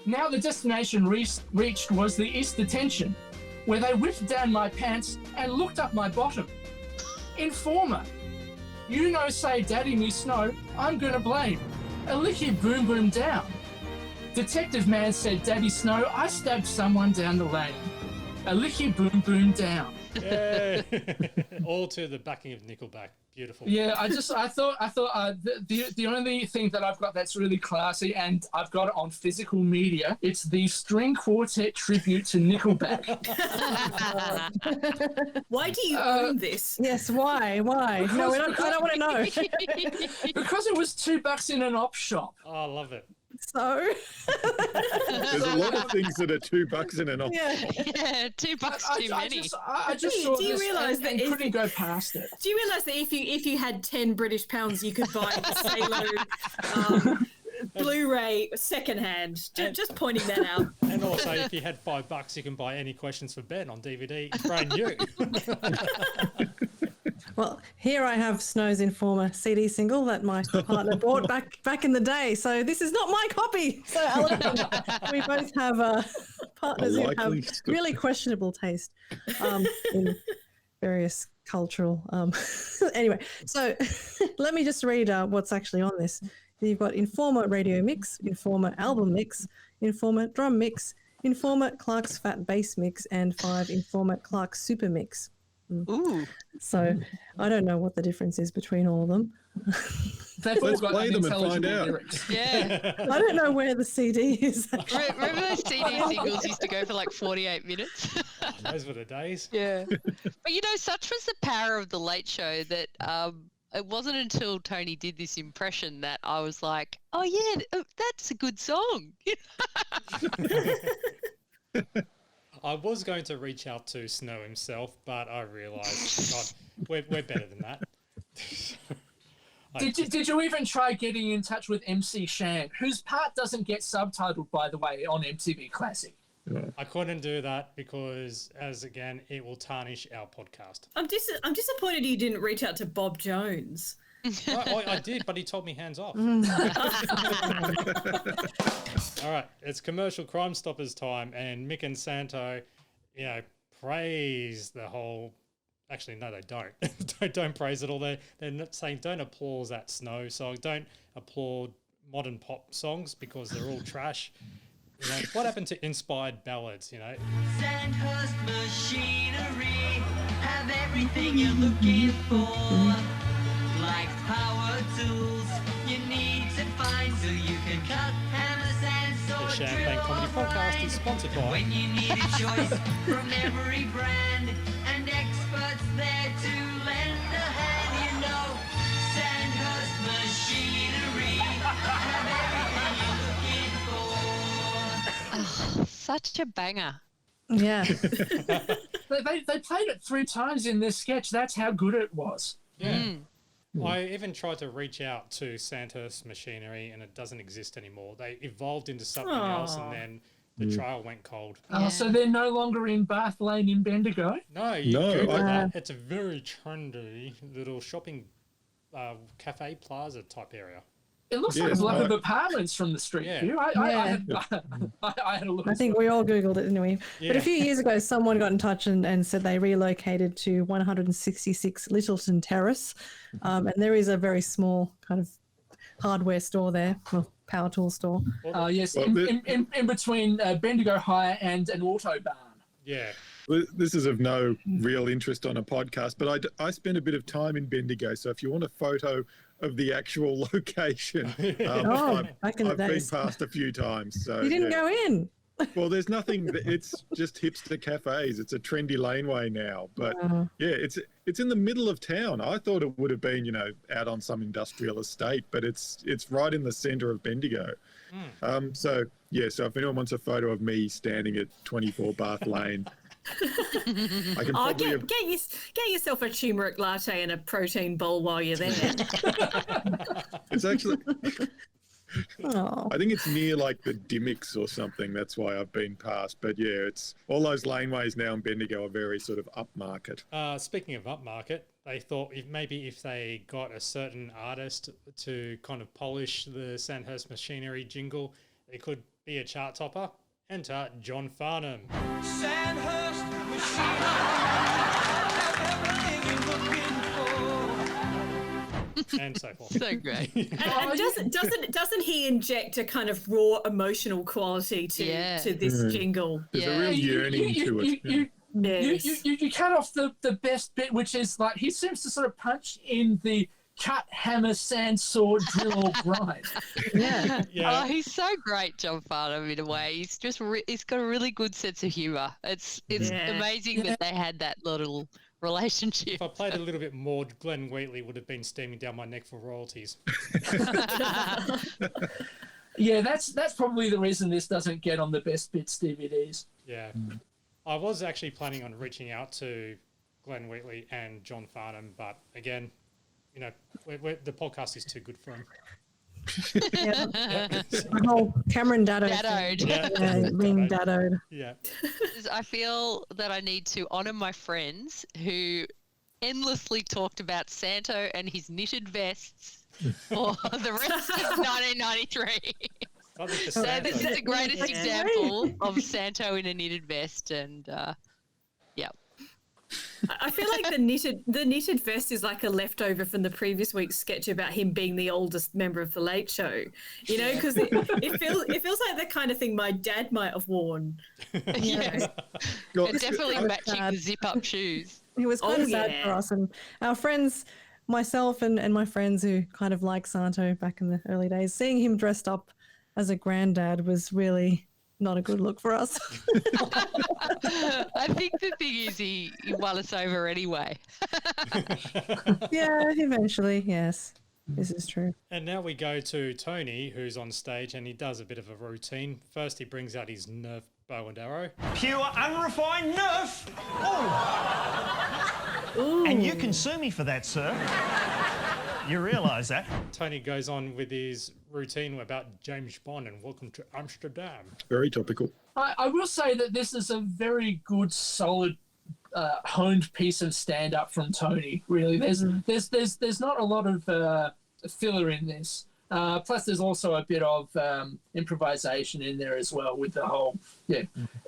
Now the destination reached was the East Detention, where they whipped down my pants and looked up my bottom. Informer, you know say daddy me Snow, I'm gonna blame. A licky boom boom down. Detective man said, Daddy Snow, I stabbed someone down the lane. A licky boom boom down. Yay. All to the backing of Nickelback. Beautiful. Yeah, I thought the only thing that I've got that's really classy, and I've got it on physical media, it's the string quartet tribute to Nickelback. Why do you own this? Yes, why? No, I don't want to know. Because it was $2 in an op shop. Oh, I love it. So there's a lot of things that are $2 in an op. Yeah, $2 too many. I just saw do you this realise and that couldn't go past it. Do you realise that if you had 10 British pounds, you could buy the Salo Blu-ray secondhand? Just pointing that out. And also, if you had $5, you can buy Any Questions for Ben on DVD, brand new. Well, here I have Snow's Informer CD single that my partner bought back in the day. So this is not my copy. So Alan, we both have partners who have really questionable taste in various cultural. Anyway, so let me just read what's actually on this. You've got Informer Radio Mix, Informer Album Mix, Informer Drum Mix, Informer Clark's Fat Bass Mix, and 5 Informer Clark's Super Mix. Ooh. So I don't know what the difference is between all of them. Let's play them and find out. Yeah. I don't know where the CD is. Remember those CD singles used to go for like 48 minutes? Those were the days. Yeah. But you know, such was the power of the Late Show that it wasn't until Tony did this impression that I was like, oh yeah, that's a good song. I was going to reach out to Snow himself, but I realised, God, we're better than that. Did you even try getting in touch with MC Shan, whose part doesn't get subtitled, by the way, on MTV Classic? I couldn't do that because, again, it will tarnish our podcast. I'm disappointed you didn't reach out to Bob Jones. I did, but he told me hands off. All right, it's Commercial Crime Stoppers time, and Mick and Santo, praise the whole. Actually, no, they don't. don't praise it all. They're not saying don't applaud that Snow song. Don't applaud modern pop songs because they're all trash. What happened to inspired ballads? Sandhurst machinery have everything you're looking for. Like power tools you need to find so you can cut hammers and The sword Champagne Comedy Podcast is sponsored by. when you need a choice from every brand and experts there to lend a hand. Sandhurst machinery have everything you're looking for. Oh, such a banger. Yeah. They played it 3 times in this sketch. That's how good it was. Yeah. I even tried to reach out to Sandhurst Machinery, and it doesn't exist anymore. They evolved into something else, and then the trail went cold. So they're no longer in Bath Lane in Bendigo? No, Google that. It's a very trendy little shopping cafe plaza type area. It looks like a block of apartments from the street view. I had a look. I think we all Googled it, didn't we? Yeah. But a few years ago, someone got in touch and said they relocated to 166 Littleton Terrace. And there is a very small kind of hardware store there, well, power tool store. Yes, in between Bendigo High and an auto barn. Yeah. This is of no real interest on a podcast, but I spent a bit of time in Bendigo. So if you want a photo of the actual location, back in the I've been days. past a few times. So You didn't go in. Well, there's nothing. It's just hipster cafes. It's a trendy laneway now. But yeah, it's in the middle of town. I thought it would have been, you know, out on some industrial estate, but it's right in the centre of Bendigo. So yeah, so if anyone wants a photo of me standing at 24 Bath Lane, I can probably get yourself a turmeric latte and a protein bowl while you're there. It's actually. I think it's near like the Dimmicks or something. That's why I've been past. But yeah, it's all those laneways now in Bendigo are very sort of upmarket. Speaking of upmarket, they thought if they got a certain artist to kind of polish the Sandhurst Machinery jingle, it could be a chart topper. Enter John Farnham. Sandhurst Machinery, everything you're looking for. And so forth. So great. And doesn't he inject a kind of raw emotional quality to this jingle? There's a real yearning to it. You cut off the best bit, which is like he seems to sort of punch in the cut, hammer, sand, sword, drill, or grind. Yeah. Oh, he's so great, John Farnham, in a way. He's just he's got a really good sense of humour. It's amazing that they had that little relationship. If I played a little bit more, Glenn Wheatley would have been steaming down my neck for royalties. Yeah, that's probably the reason this doesn't get on the best bits DVDs. Yeah. I was actually planning on reaching out to Glenn Wheatley and John Farnham, but again, you know, the podcast is too good for him. The whole Cameron Daddoed. Being daddoed. Yeah. I feel that I need to honour my friends who endlessly talked about Santo and his knitted vests for the rest of 1993. So this is the greatest example of Santo in a knitted vest, and yeah. I feel like the knitted vest is like a leftover from the previous week's sketch about him being the oldest member of the Late Show. You know, because it feels like the kind of thing my dad might have worn. Yes. It's definitely matching the zip-up shoes. It was quite sad for us and our friends, myself and my friends who kind of like Santo back in the early days. Seeing him dressed up as a granddad was really not a good look for us. I think the thing is he won us over anyway. Yeah, eventually, yes. This is true. And now we go to Tony, who's on stage, and he does a bit of a routine. First, he brings out his Nerf bow and arrow. Pure, unrefined Nerf! Ooh. And you can sue me for that, sir. You realise that? Tony goes on with his routine about James Bond and Welcome to Amsterdam. Very topical. I will say that this is a very good, solid, honed piece of stand-up from Tony. Really, there's not a lot of filler in this. Plus, there's also a bit of improvisation in there as well with the whole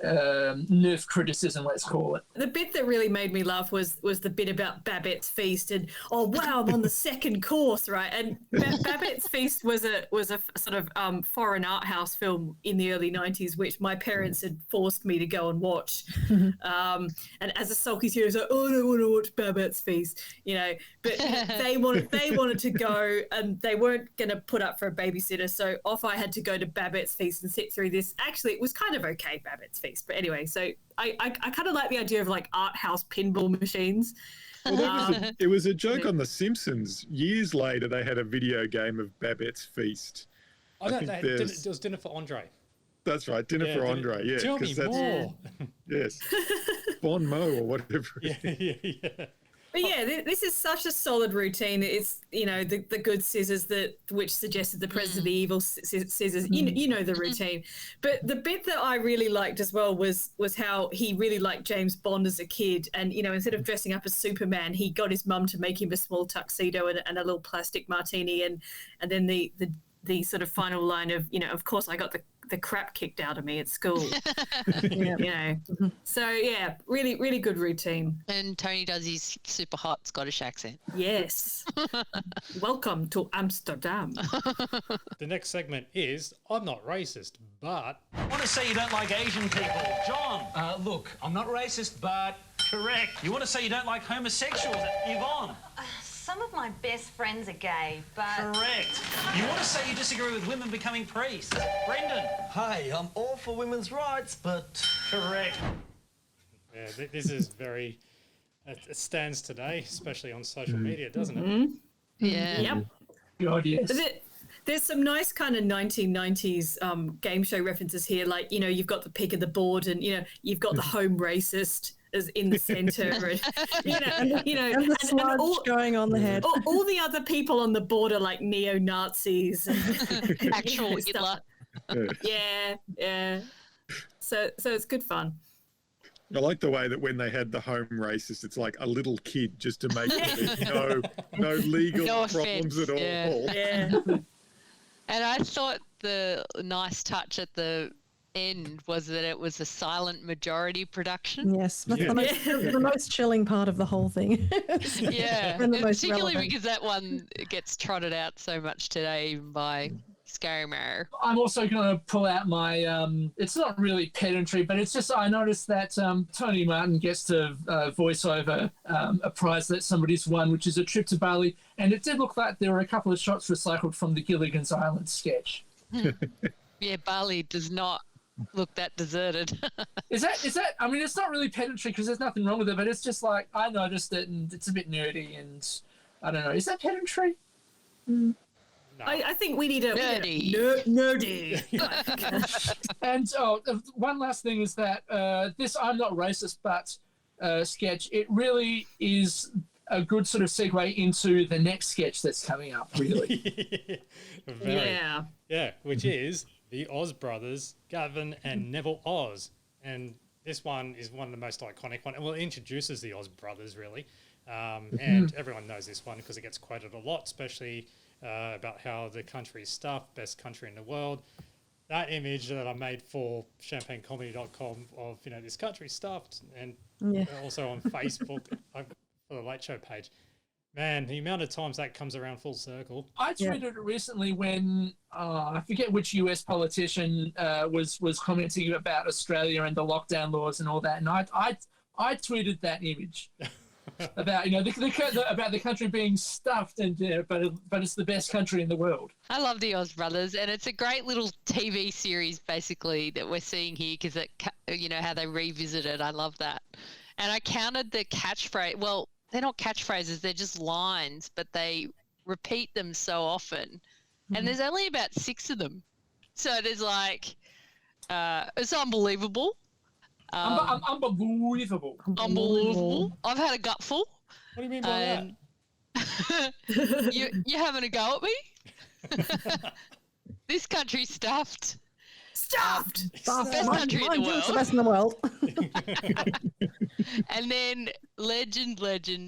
Nerf criticism, let's call it. The bit that really made me laugh was the bit about Babette's Feast and I'm on the second course, right? And Babette's Feast was a sort of foreign art house film in the early 90s, which my parents had forced me to go and watch. And as a sulky kid, I was like, I don't want to watch Babette's Feast, you know. But they wanted to go, and they weren't going to put up for a babysitter, so off I had to go to Babette's Feast and sit through this. Actually, it was kind of okay, Babette's Feast, but anyway, so I kind of like the idea of like art house pinball machines. Well, it was a joke on The Simpsons. Years later, they had a video game of Babette's Feast. Oh, no, it was Dinner for Andre. That's right, Dinner for Andre. Yeah, tell me more. Yes, Bon Mo or whatever. Yeah. But yeah, this is such a solid routine. It's, you know, the good scissors which suggested the presence of the evil scissors. You know the routine. But the bit that I really liked as well was how he really liked James Bond as a kid. And, you know, instead of dressing up as Superman, he got his mum to make him a small tuxedo and a little plastic martini. And then the sort of final line of, you know, of course I got the crap kicked out of me at school. You know. So yeah, really, really good routine. And Tony does his super hot Scottish accent. Yes. Welcome to Amsterdam. The next segment is I'm not racist, but I want to say you don't like Asian people. John. Look, I'm not racist, but correct. You want to say you don't like homosexuals. Yvonne. So some of my best friends are gay, but... Correct. You want to say you disagree with women becoming priests? Brendan. Hey, I'm all for women's rights, but... Correct. Yeah, this is very... It stands today, especially on social media, doesn't it? Mhm. Yeah. Yep. God, yes. There's some nice kind of 1990s game show references here, like, you know, you've got the pick of the board and, you know, you've got the home racist as in the centre, and, And the sludge going on the head. All the other people on the board are like neo-Nazis. And, Actual stuff. Hitler. Yeah. So it's good fun. I like the way that when they had the home racist, it's like a little kid just to make sure there's no legal No problems offence, at all. Yeah. And I thought the nice touch at the end was that it was a silent majority production. Yes, that's the most chilling part of the whole thing. Yeah, And the most particularly relevant. because that one gets trotted out so much today even by Scary Marrow. I'm also going to pull out my, it's not really pedantry, but it's just I noticed that Tony Martin gets to voice over a prize that somebody's won, which is a trip to Bali, and it did look like there were a couple of shots recycled from the Gilligan's Island sketch. Yeah, Bali does not look that deserted. Is that? I mean, it's not really pedantry because there's nothing wrong with it, but it's just like I noticed it, and it's a bit nerdy, and I don't know. Is that pedantry? No. I think we need a nerdy. Nerdy. And one last thing is that this "I'm Not Racist But" sketch, it really is a good sort of segue into the next sketch that's coming up. Really, yeah, which is the Oz brothers, Gavin and Neville Oz, and this one is one of the most iconic one. Well, it introduces the Oz brothers really, and everyone knows this one because it gets quoted a lot, especially about how the country is stuffed, best country in the world. That image that I made for champagnecomedy.com of, you know, this country stuffed, and also on Facebook for the Late Show page. Man, the amount of times that comes around full circle. I tweeted it recently when I forget which US politician was commenting about Australia and the lockdown laws and all that, and I tweeted that image. About about the country being stuffed and but it's the best country in the world. I love the Oz Brothers, and it's a great little TV series basically that we're seeing here because how they revisit it. I love that, and I counted the catchphrase. Well, they're not catchphrases; they're just lines, but they repeat them so often, and there's only about 6 of them. So there's like, it's unbelievable. Unbelievable. Unbelievable. I've had a gutful. What do you mean by that? You're having a go at me? This country's stuffed. Stuffed! Best country in the world. It's the best in the world. And then legend,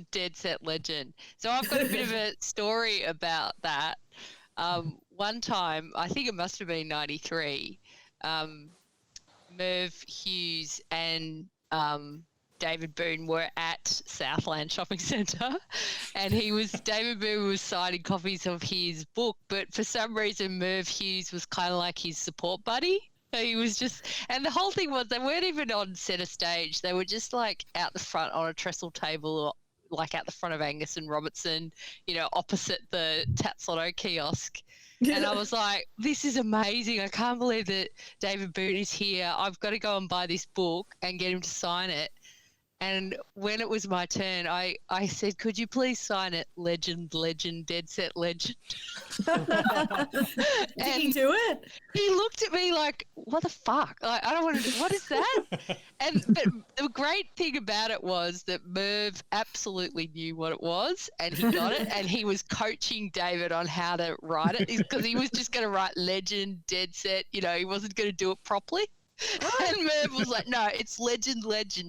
dead set legend. So I've got a bit of a story about that. One time, I think it must have been 93, Merv Hughes and David Boone were at Southland Shopping Centre, and David Boone was signing copies of his book, but for some reason Merv Hughes was kind of like his support buddy. So he was just, and the whole thing was they weren't even on centre stage. They were just like out the front on a trestle table, or like out the front of Angus and Robertson, opposite the Tats Lotto kiosk. And I was like, this is amazing. I can't believe that David Boone is here. I've got to go and buy this book and get him to sign it. And when it was my turn, I said, could you please sign it? Legend, dead set legend. Did he do it? He looked at me like, what the fuck? Like, I don't want to, what is that? But the great thing about it was that Merv absolutely knew what it was, and he got it, and he was coaching David on how to write it, because he was just going to write legend, dead set, he wasn't going to do it properly. And Merv was like, no, it's legend,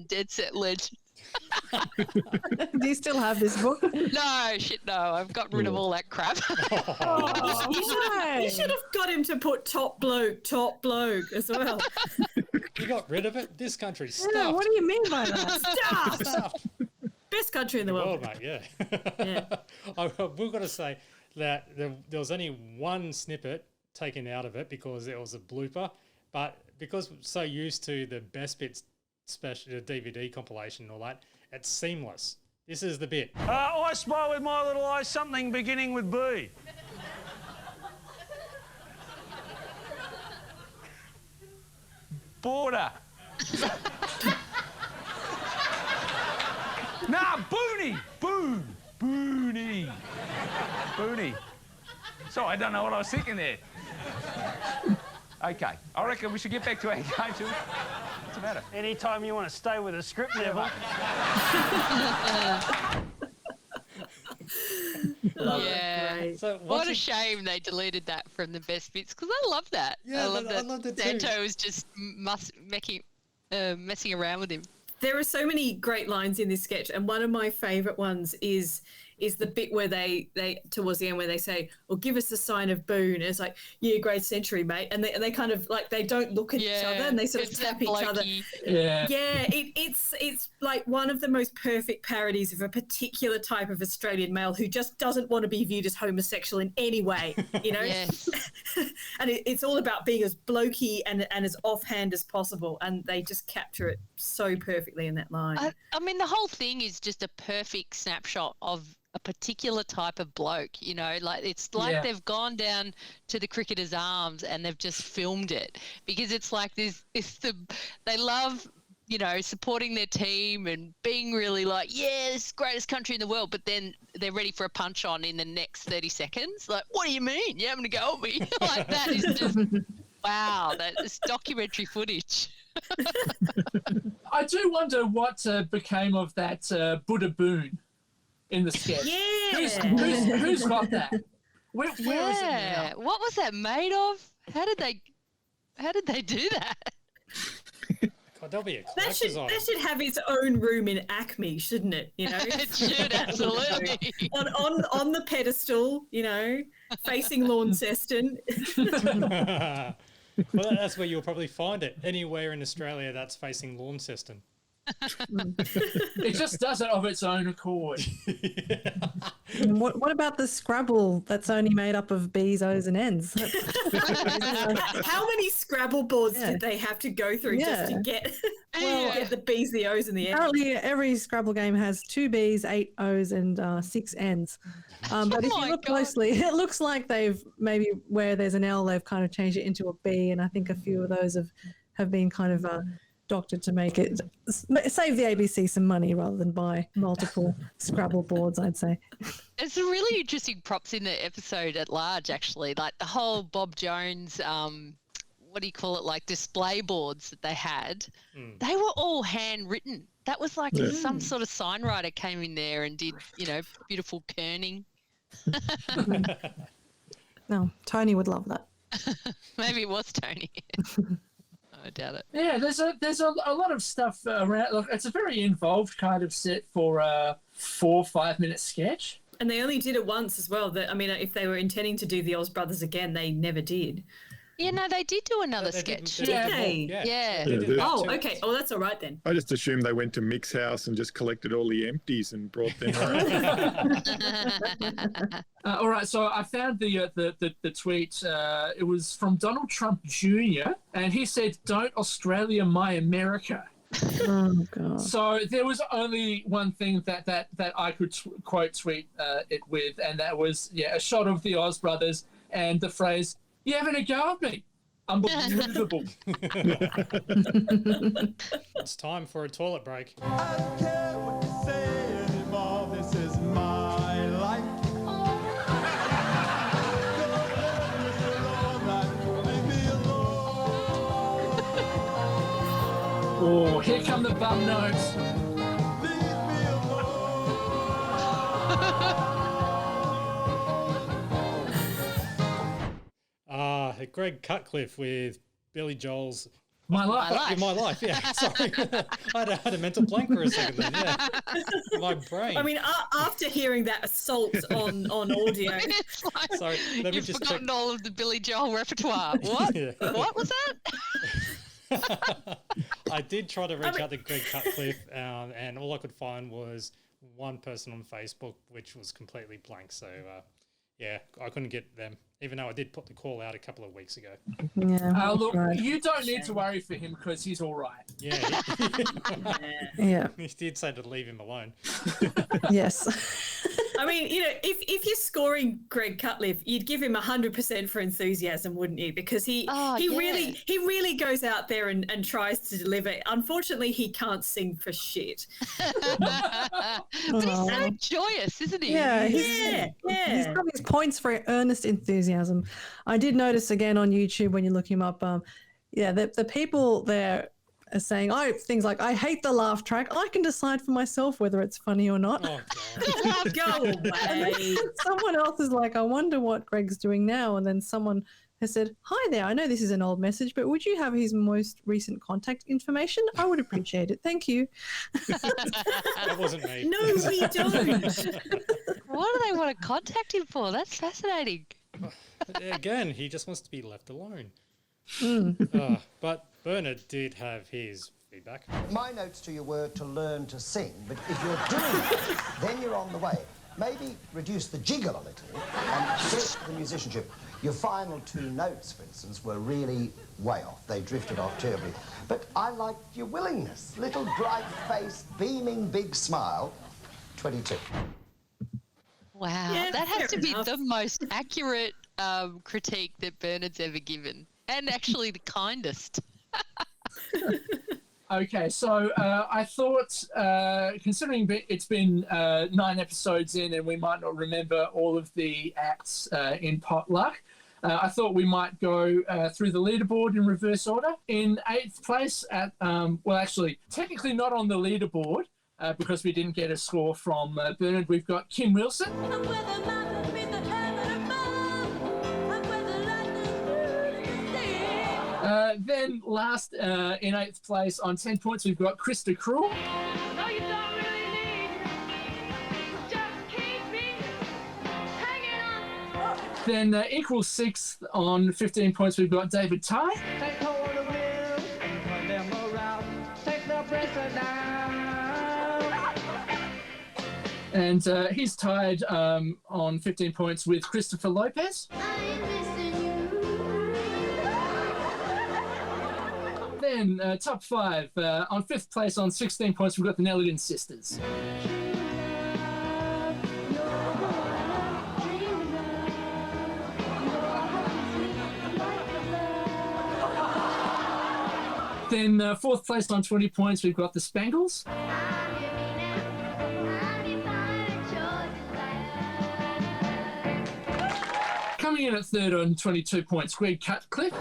dead set legend. Do you still have this book? No, I've gotten rid of all that crap. You should have got him to put top bloke as well. You got rid of it? This country's stuffed. Yeah, what do you mean by that? Stuffed! Best country in the world. Mate, yeah. We've got to say that there was only one snippet taken out of it because it was a blooper, but because we're so used to the Best Bits special DVD compilation and all that, it's seamless. This is the bit. I spy with my little eye something beginning with B. Border. Nah, Booney. Booney. Booney. Sorry, I don't know what I was thinking there. Okay, I reckon we should get back to our game, George. What's the matter? Anytime you want to stay with a script, Neville. Yeah. So what a shame they deleted that from the best bits because I love that. Yeah, I love I that loved it too. Santo was just messing around with him. There are so many great lines in this sketch, and one of my favourite ones is the bit where they towards the end where they say, "Well, give us a sign of boon." And it's like, "Yeah, great century, mate." And they kind of like they don't look at each other and they sort of it's tap that each other. blokey. Yeah, it's like one of the most perfect parodies of a particular type of Australian male who just doesn't want to be viewed as homosexual in any way, you know. Yes. And it's all about being as blokey and as offhand as possible, and they just capture it so perfectly in that line. I mean, the whole thing is just a perfect snapshot of a particular type of bloke, you know, like it's like they've gone down to the Cricketer's Arms and they've just filmed it because it's like they love, you know, supporting their team and being really like, yeah, this is the greatest country in the world, but then they're ready for a punch on in the next 30 seconds. Like, what do you mean? You're having to go at me? Like, that is just, wow, that is documentary footage. I do wonder what became of that Buddha Boon in the sketch. Yeah. Who's got that? Where is it now? What was that made of? How did they do that? God, there'll be a That collector's item. should have its own room in Acme, shouldn't it? You know, It should, absolutely. on the pedestal, you know, facing Launceston. Well, that's where you'll probably find it. Anywhere in Australia that's facing Launceston. It just does it of its own accord. And what about the Scrabble that's only made up of B's, O's, and N's? How many Scrabble boards did they have to go through just to get get the B's, the O's, and the N's? Apparently, every Scrabble game has 2 B's, 8 O's, and 6 N's. But if you look closely, it looks like they've maybe where there's an L, they've kind of changed it into a B, and I think a few of those have been kind of doctored to make it save the ABC some money rather than buy multiple Scrabble boards, I'd say. There's some really interesting props in the episode at large, actually. Like the whole Bob Jones, what do you call it, like display boards that they had. They were all handwritten. That was like some sort of sign writer came in there and did, you know, beautiful kerning. No, Tony would love that. Maybe it was Tony. I doubt it. Yeah, there's a lot of stuff around. Look, it's a very involved kind of set for a 4 or 5 minute sketch. And they only did it once as well. I mean, if they were intending to do the Oz Brothers again, they never did. Yeah, no, they did do another sketch. Yeah. Oh, okay. Oh, that's all right then. I just assumed they went to Mick's house and just collected all the empties and brought them around. All right, so I found the tweet. It was from Donald Trump Jr. and he said, "Don't Australia my America." Oh God! So there was only one thing that I could quote tweet it with, and that was a shot of the Oz Brothers and the phrase, "You having a go at me?" Unbelievable. It's time for a toilet break. I don't care what you say anymore. This is my life. Oh, here come the bum notes. Greg Cutcliffe with Billy Joel's My Life. My Life, yeah. Sorry. I had a mental blank for a second then, yeah. My brain. I mean, after hearing that assault on audio. It's like, Sorry, let me you've just forgotten check. all of the Billy Joel repertoire. What? Yeah. What was that? I did try to reach out to Greg Cutcliffe, and all I could find was one person on Facebook, which was completely blank. So, yeah, I couldn't get them. even though I did put the call out a couple of weeks ago. Yeah. Look, right. you don't need to worry for him because he's all right. Yeah. Yeah. He did say to leave him alone. Yes. I mean, you know, if you're scoring Greg Cutcliffe, you'd give him 100% for enthusiasm, wouldn't you? Because he really goes out there and tries to deliver. Unfortunately, he can't sing for shit. But he's so joyous, isn't he? Yeah, he's got his points for earnest enthusiasm. I did notice again on YouTube when you look him up, the people there are saying, things like, I hate the laugh track. I can decide for myself whether it's funny or not. Oh, Go away. Someone else is like, I wonder what Greg's doing now. And then someone has said, hi there, I know this is an old message, but would you have his most recent contact information? I would appreciate it. Thank you. That wasn't me. No, we don't. What do they want to contact him for? That's fascinating. Again, he just wants to be left alone. Mm. But Bernard did have his feedback. My notes to you were to learn to sing, but if you're doing it, then you're on the way. Maybe reduce the jiggle a little and search the musicianship. Your final 2 notes, for instance, were really way off. They drifted off terribly. But I liked your willingness. Little bright face, beaming big smile. 22. Wow. Yeah, that has fair to be enough. the most accurate critique that Bernard's ever given. And actually the kindest. Okay, so I thought, considering it's been 9 episodes in and we might not remember all of the acts in Potluck, I thought we might go through the leaderboard in reverse order. In 8th place at, well, actually, technically not on the leaderboard because we didn't get a score from Bernard, we've got Kim Wilson. Then last in 8th place on 10 points, we've got Krista Cruel. Then equal 6th on 15 points, we've got David Ty. Take hold of the wheel and point them around. Take the pressure down. And he's tied on 15 points with Christopher Lopez. Then top 5 on 5th place on 16 points, we've got the Nelligan Sisters. Then 4th place on 20 points, we've got the Spangles. Coming in at 3rd on 22 points, Greg Cutcliffe.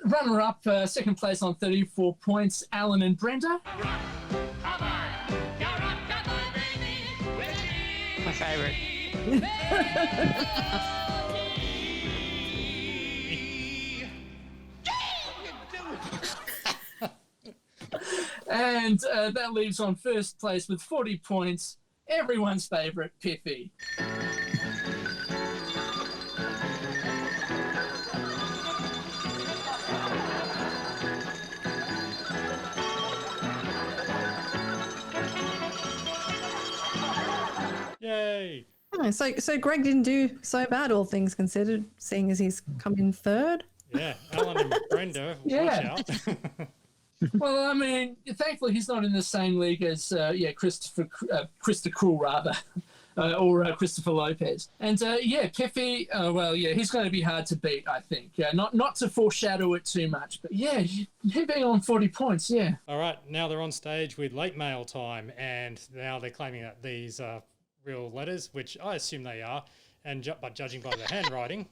Runner-up, 2nd place on 34 points, Alan and Brenda. My favourite. And that leaves on 1st place with 40 points, everyone's favourite, Piffy. Yay! Oh, so Greg didn't do so bad, all things considered, seeing as he's come in 3rd. Yeah, Alan and Brenda, Yeah. watch out. Well, I mean, thankfully he's not in the same league as, Krista Cruel, rather, or Christopher Lopez. And, Piffy, he's going to be hard to beat, I think. Not to foreshadow it too much, but yeah, him being on 40 points, yeah. All right, now they're on stage with late mail time, and now they're claiming that these are real letters, which I assume they are, but judging by the handwriting...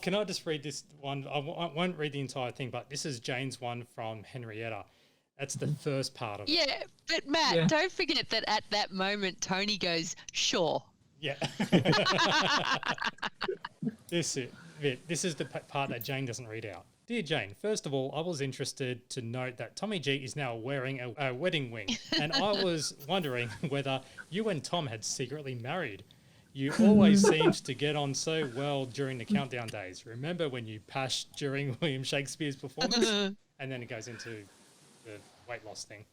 can I just read this one? I won't read the entire thing, but this is Jane's one from Henrietta. That's the first part of it. Yeah, but Matt, don't forget that at that moment, Tony goes, sure. Yeah. This is the part that Jane doesn't read out. Dear Jane, first of all, I was interested to note that Tommy G is now wearing a wedding ring, and I was wondering whether you and Tom had secretly married. You always seemed to get on so well during the countdown days. Remember when you pashed during William Shakespeare's performance? And then it goes into the weight loss thing.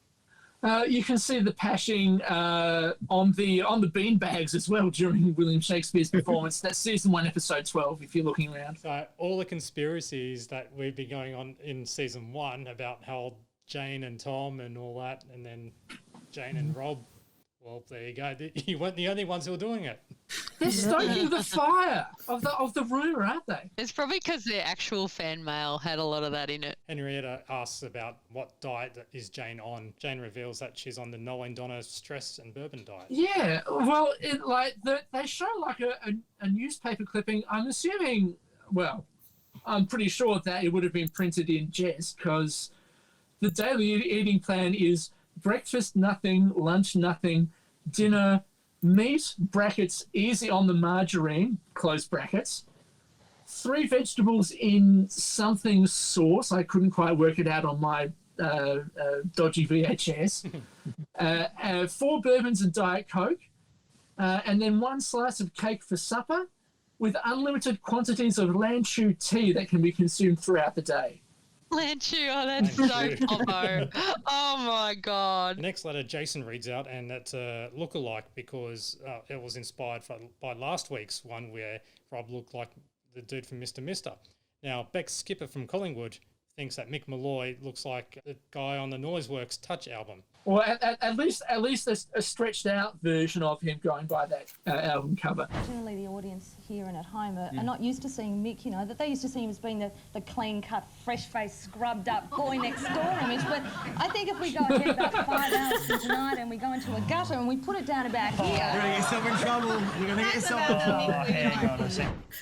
You can see the pashing on the beanbags as well during William Shakespeare's performance. That's season 1, episode 12. If you're looking around. So all the conspiracies that we've been going on in season 1 about how Jane and Tom and all that, and then Jane and Rob. Well, there you go. You weren't the only ones who were doing it. They're stoking the fire of the rumour, aren't they? It's probably because their actual fan mail had a lot of that in it. Henrietta asks about what diet is Jane on. Jane reveals that she's on the Noel Donna stress and bourbon diet. Yeah, well, they show like a newspaper clipping. I'm assuming, well, I'm pretty sure that it would have been printed in Jess because the daily eating plan is breakfast nothing, lunch nothing, dinner meat brackets easy on the margarine close brackets, 3 vegetables in something sauce. I couldn't quite work it out on my dodgy VHS. 4 bourbons and Diet Coke, and then 1 slice of cake for supper, with unlimited quantities of Lanchu tea that can be consumed throughout the day. Lanchu, oh, that's so combo. Oh my god. The next letter Jason reads out, and it's a lookalike because it was inspired by last week's one where Rob looked like the dude from Mr. Mister. Now, Beck Skipper from Collingwood thinks that Mick Malloy looks like the guy on the Noiseworks Touch album. Or at least a stretched out version of him going by that album cover. Generally, the audience here and at home are not used to seeing Mick, that they used to see him as being the clean-cut, fresh-faced, scrubbed-up boy next door image. But I think if we go ahead about 5 hours from tonight and we go into a gutter and we put it down about here... You're going to get yourself in trouble. You're going to get yourself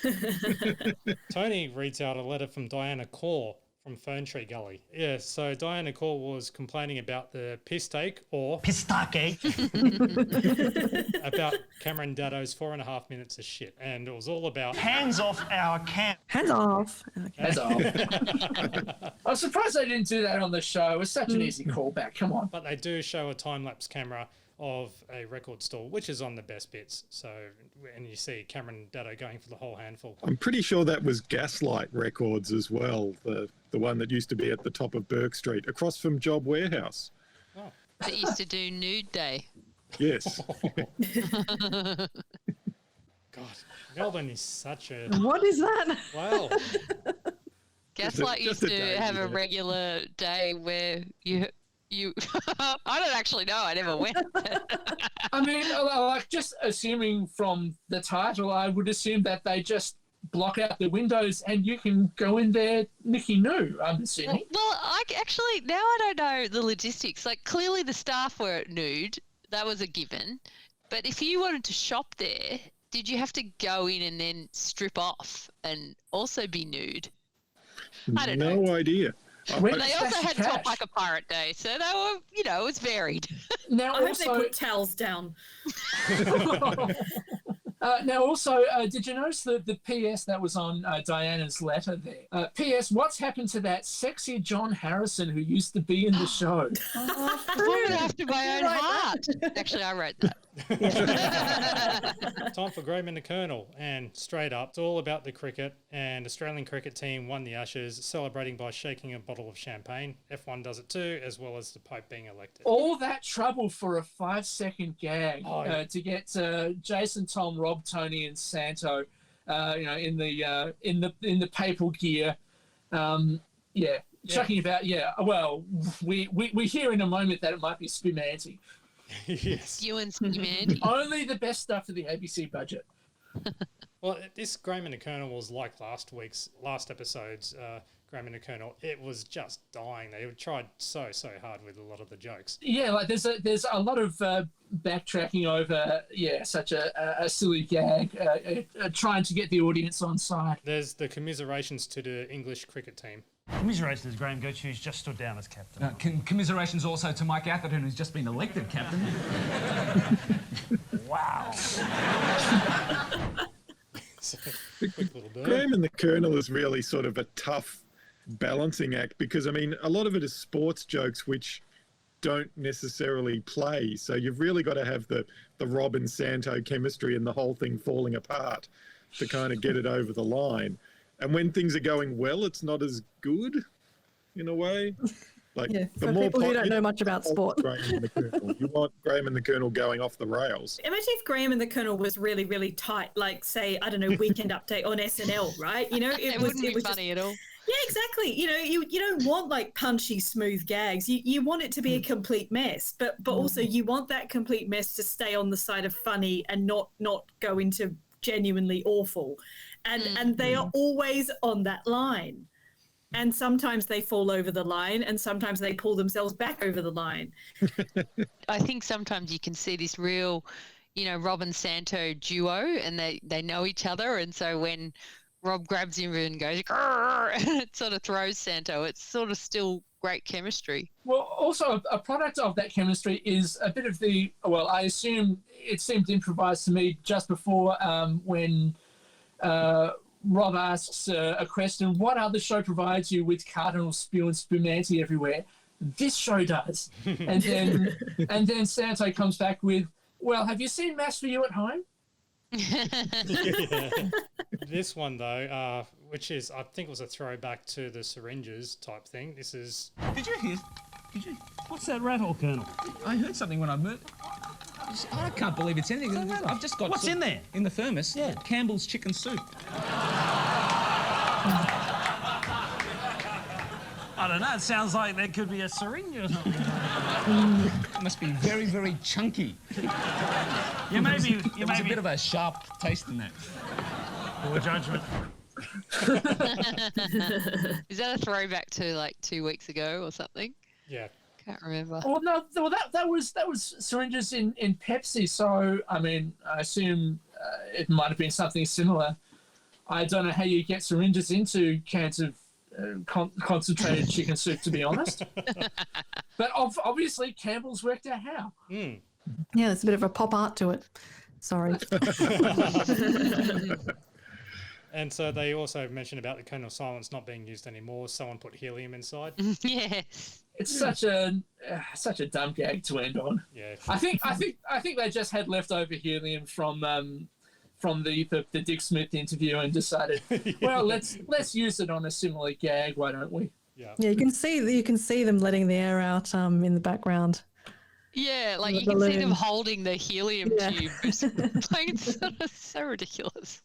in trouble. Tony reads out a letter from Diana Core from Fern Tree Gully. Yeah, so Diana Core was complaining about the piss take, or... Pistake. about Cameron Daddo's 4.5 minutes of shit. And it was all about... Hands off our camp. Hands off. Hands off. I'm surprised they didn't do that on the show. It was such an easy callback. Come on. But they do show a time-lapse camera of a record store, which is on the best bits. So, and you see Cameron Daddo going for the whole handful. I'm pretty sure that was Gaslight Records as well, the one that used to be at the top of Burke Street, across from Job Warehouse. Oh. That used to do Nude Day. Yes. God, Melbourne is such a... What is that? Wow. Gaslight Just used a to day, have a isn't it? regular day where you I don't actually know. I never went. I mean, like, just assuming from the title, I would assume that they just block out the windows and you can go in there Nicky Noo, I'm assuming. Well, I don't know the logistics. Like, clearly the staff were nude. That was a given. But if you wanted to shop there, did you have to go in and then strip off and also be nude? I don't know. No idea. They also had Top Like a Pirate Day, so they were, it was varied. Now, I hope they put towels down. Now, also, did you notice the PS that was on Diana's letter there? PS, what's happened to that sexy John Harrison who used to be in the show? I wrote after my own heart. Actually, I wrote that. Time for Graham and the Colonel, and straight up, it's all about the cricket, and Australian cricket team won the Ashes, celebrating by shaking a bottle of champagne. F1 does it too, as well as the Pope being elected. All that trouble for a 5-second gag to get Jason, Tom, Rob, Tony, and Santo, in the papal gear, chucking about. Yeah, well, we hear in a moment that it might be Spumanti. Yes. You and Spumanti. Only the best stuff for the ABC budget. Well, this Graham and the Colonel was like last episode's Graham and the Colonel. It was just dying. They tried so hard with a lot of the jokes. Yeah, like there's a lot of backtracking over such a silly gag, trying to get the audience on side. There's the commiserations to the English cricket team. Commiserations, Graham Gooch, who's just stood down as captain. Commiserations also to Mike Atherton, who's just been elected captain. Wow. Quick little bird. Graham and the Colonel is really sort of a tough balancing act because, I mean, a lot of it is sports jokes which don't necessarily play. So you've really got to have the Rob and Santo chemistry and the whole thing falling apart to kind of get it over the line. And when things are going well, it's not as good in a way. Like Yeah, the for more people who pot- don't you know much about sport. Graham and the Colonel. You want Graham and the Colonel going off the rails. Imagine if Graham and the Colonel was really, really tight, like say, I don't know, Weekend Update on SNL, right? You know, It wouldn't be funny at all. Yeah, exactly. You know, you don't want like punchy, smooth gags. You want it to be a complete mess, but also you want that complete mess to stay on the side of funny and not go into genuinely awful. And they are always on that line. And sometimes they fall over the line and sometimes they pull themselves back over the line. I think sometimes you can see this real, Rob and Santo duo, and they know each other. And so when Rob grabs him and goes, "Grrr," and it sort of throws Santo, it's sort of still great chemistry. Well, also a product of that chemistry is a bit of I assume it seemed improvised to me just before when Rob asks a question, what other show provides you with cardinal spew and spumante everywhere? This show does. And then Santo comes back with, well, have you seen Mass for You at Home? Yeah. This one though, which is, I think it was a throwback to the syringes type thing. This is. Did you hear? What's that rattle, Colonel? I heard something when I moved. I can't believe it's anything. I've just got. What's in there? In the thermos? Yeah. Campbell's chicken soup. I don't know. It sounds like there could be a syringe or something. It must be very, very chunky. You may be. There's a bit of a sharp taste in that. Poor judgment. Is that a throwback to like 2 weeks ago or something? Yeah. Can't remember. Well, no, that was syringes in Pepsi. So I mean, I assume it might have been something similar. I don't know how you get syringes into cans of concentrated chicken soup, to be honest. But obviously, Campbell's worked out how. Mm. Yeah, there's a bit of a pop art to it. Sorry. And so they also mentioned about the cone of silence not being used anymore. Someone put helium inside. Yes. It's such a dumb gag to end on. Yeah. I think they just had leftover helium from the Dick Smith interview and decided, well, let's use it on a similar gag. Why don't we? Yeah. Yeah, you can see them letting the air out in the background. Yeah, like The you can see them balloon. holding the helium tube. Like, it's sort of so ridiculous.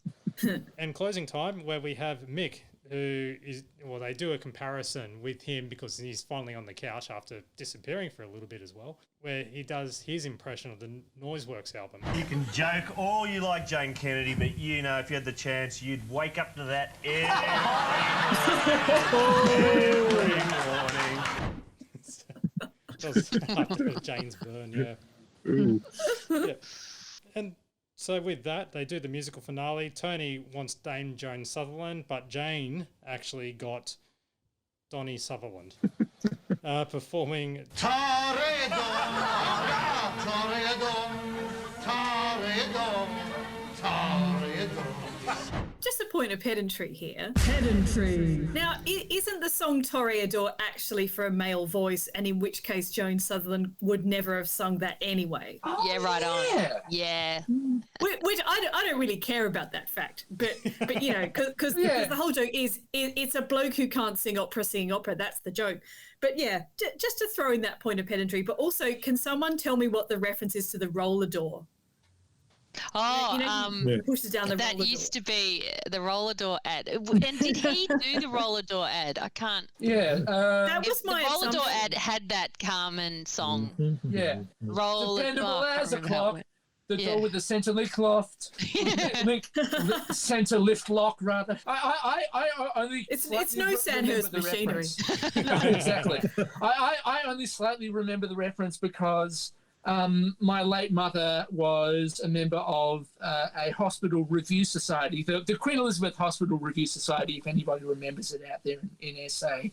And closing time, where we have Mick, who is, well, they do a comparison with him because he's finally on the couch after disappearing for a little bit as well, where he does his impression of the Noiseworks album. You can joke all you like, Jane Kennedy, but if you had the chance, you'd wake up to that every morning. Does after Jane's burn, yeah. Yeah. And so with that, they do the musical finale. Tony wants Dame Joan Sutherland, but Jane actually got Donnie Sutherland performing. Just a point of pedantry here. Pedantry. Now, isn't the song Toreador actually for a male voice, and in which case Joan Sutherland would never have sung that anyway? Yeah, right on. Yeah. Which I don't really care about that fact, but because the whole joke is it's a bloke who can't sing opera singing opera. That's the joke. But yeah, just to throw in that point of pedantry. But also, can someone tell me what the reference is to the roller door? Oh, he pushes down the that roller used door. to be the roller door ad. And did he do the roller door ad? I can't. Yeah, that was the my roller door assumption. ad had that Carmen song. Yeah. Roller Dependable as a can't remember how it clock. went. The Yeah. door with the center lift loft. Center lift lock, rather. I only. It's no slightly Sandhurst remember the machinery. reference. No, exactly. I only slightly remember the reference because my late mother was a member of a hospital review society, the Queen Elizabeth Hospital Review Society, if anybody remembers it out there in SA.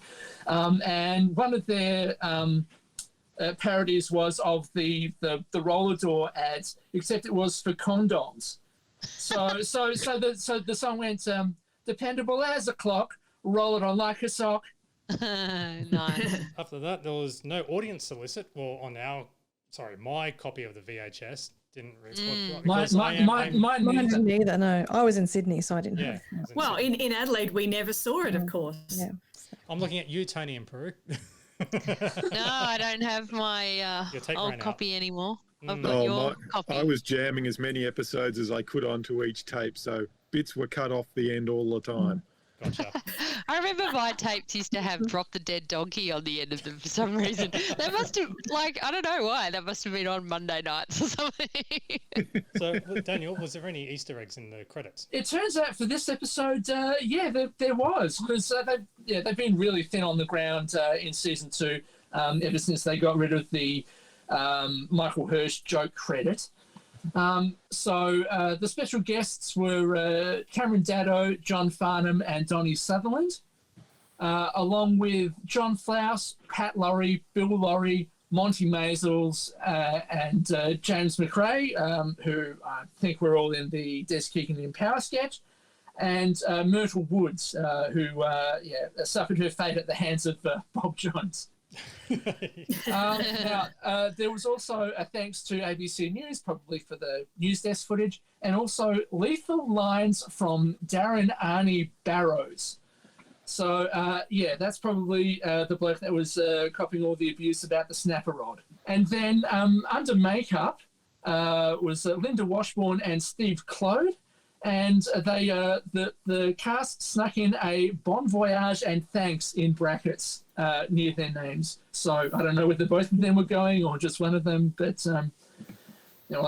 And one of their parodies was of the roller door ads, except it was for condoms. So the song went dependable as a clock, roll it on like a sock. Nice. After that, there was no audience solicit. Well, on my copy of the VHS didn't record. Mine didn't either. No, I was in Sydney, so I didn't. Yeah. Have. Well, in Adelaide, we never saw it, of course. Yeah. I'm looking at you, Tony, in Peru. No, I don't have my Your tape old ran out. copy anymore. I've Mm. got your I copy. was jamming as many episodes as I could onto each tape, so bits were cut off the end all the time. Gotcha. I remember my tapes used to have Drop the Dead Donkey on the end of them for some reason. They must have, like, I don't know why, that must have been on Monday nights or something. So, Daniel, was there any Easter eggs in the credits? It turns out for this episode, there was, because they've been really thin on the ground in season 2 ever since they got rid of the Michael Hirsch joke credit. So the special guests were Cameron Daddo, John Farnham, and Donnie Sutherland, along with John Flouse, Pat Laurie, Bill Laurie, Monty Maisels, and James McRae, who I think were all in the Des Keegan in Power sketch, and Myrtle Woods, who suffered her fate at the hands of Bob Jones. Now, there was also a thanks to ABC News, probably for the news desk footage, and also lethal lines from Darren Arnie Barrows. So, that's probably the bloke that was copying all the abuse about the snapper rod. And then under makeup was Linda Washburn and Steve Clode. And they the cast snuck in a bon voyage and thanks in brackets near their names. So I don't know whether both of them were going or just one of them, but I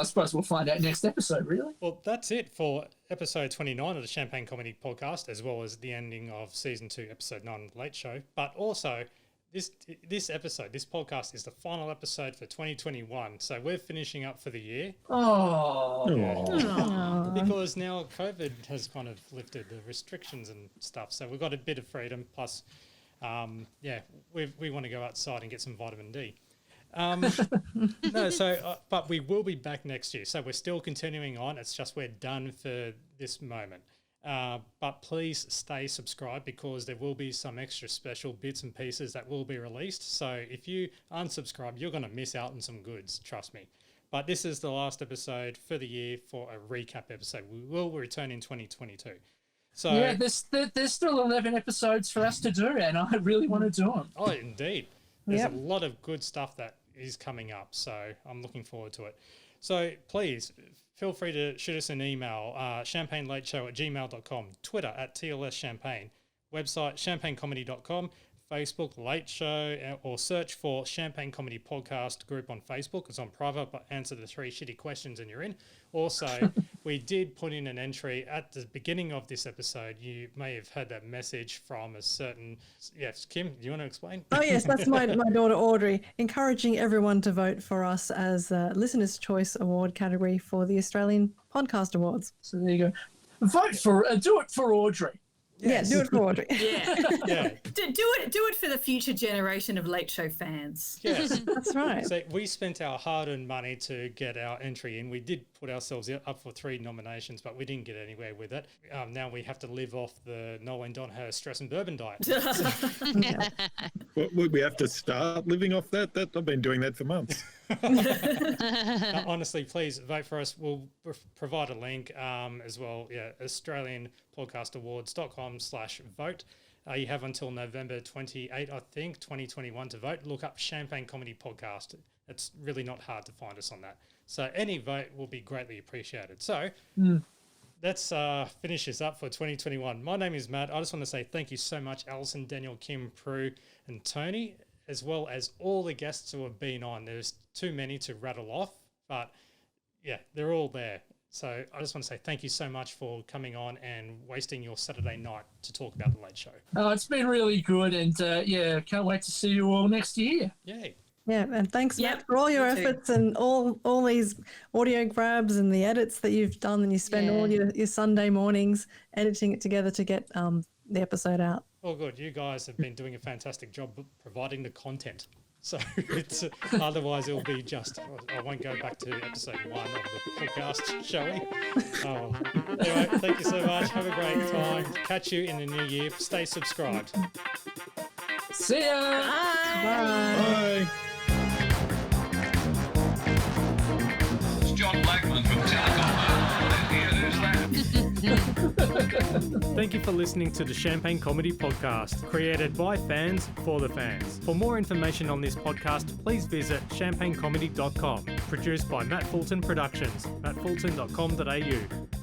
suppose we'll find out next episode, really. Well, that's it for episode 29 of the Champagne Comedy Podcast, as well as the ending of season 2, episode 9 of the Late Show. But also, this podcast is the final episode for 2021. So we're finishing up for the year. Oh. Yeah. Because now COVID has kind of lifted the restrictions and stuff. So we've got a bit of freedom. Plus, we want to go outside and get some vitamin D. But we will be back next year. So we're still continuing on. It's just we're done for this moment. But please stay subscribed, because there will be some extra special bits and pieces that will be released. So if you unsubscribe, you're going to miss out on some goods, trust me. But this is the last episode for the year for a recap episode. We will return in 2022. So yeah, there's still 11 episodes for us to do, and I really want to do them. Oh, indeed. There's a lot of good stuff that is coming up, so I'm looking forward to it. So please feel free to shoot us an email, champagnelateshow@gmail.com, Twitter @TLSChampagne, website champagnecomedy.com, Facebook Late Show, or search for Champagne Comedy Podcast group on Facebook. It's on private, but answer the 3 shitty questions and you're in. Also, we did put in an entry at the beginning of this episode. You may have heard that message from a certain... Yes, Kim, do you want to explain? Oh, yes, that's my daughter Audrey, encouraging everyone to vote for us as Listener's Choice Award category for the Australian Podcast Awards. So there you go. Vote for, do it for Audrey. Yes. Yeah, do it for Audrey. Yeah. Do it for the future generation of Late Show fans. Yes. That's right. So we spent our hard-earned money to get our entry in. We did put ourselves up for 3 nominations, but we didn't get anywhere with it. Now we have to live off the Noel Donher stress and bourbon diet. Well, we have to start living off that? I've been doing that for months. Honestly, please vote for us. We'll provide a link as well. Yeah, AustralianPodcastAwards.com/vote. You have until November 28, I think, 2021 to vote. Look up Champagne Comedy Podcast. It's really not hard to find us on that. So any vote will be greatly appreciated. So let's finish this up for 2021. My name is Matt. I just want to say thank you so much, Alison, Daniel, Kim, Prue, and Tony, as well as all the guests who have been on. There's too many to rattle off, but yeah, they're all there. So I just want to say thank you so much for coming on and wasting your Saturday night to talk about The Late Show. Oh, it's been really good, and can't wait to see you all next year. Yay. Yeah, and thanks, Matt, for all your efforts and all these audio grabs and the edits that you've done, and you spend all your Sunday mornings editing it together to get the episode out. Oh, good. You guys have been doing a fantastic job providing the content. So it's otherwise it'll be just, I won't go back to episode 1 of the podcast, shall we? Anyway, thank you so much. Have a great time. Catch you in the new year. Stay subscribed. See ya. Bye. Bye. It's John Blackman from Telecom. Who's that? Thank you for listening to the Champagne Comedy Podcast, created by fans for the fans. For more information on this podcast, please visit champagnecomedy.com. Produced by Matt Fulton Productions, mattfulton.com.au.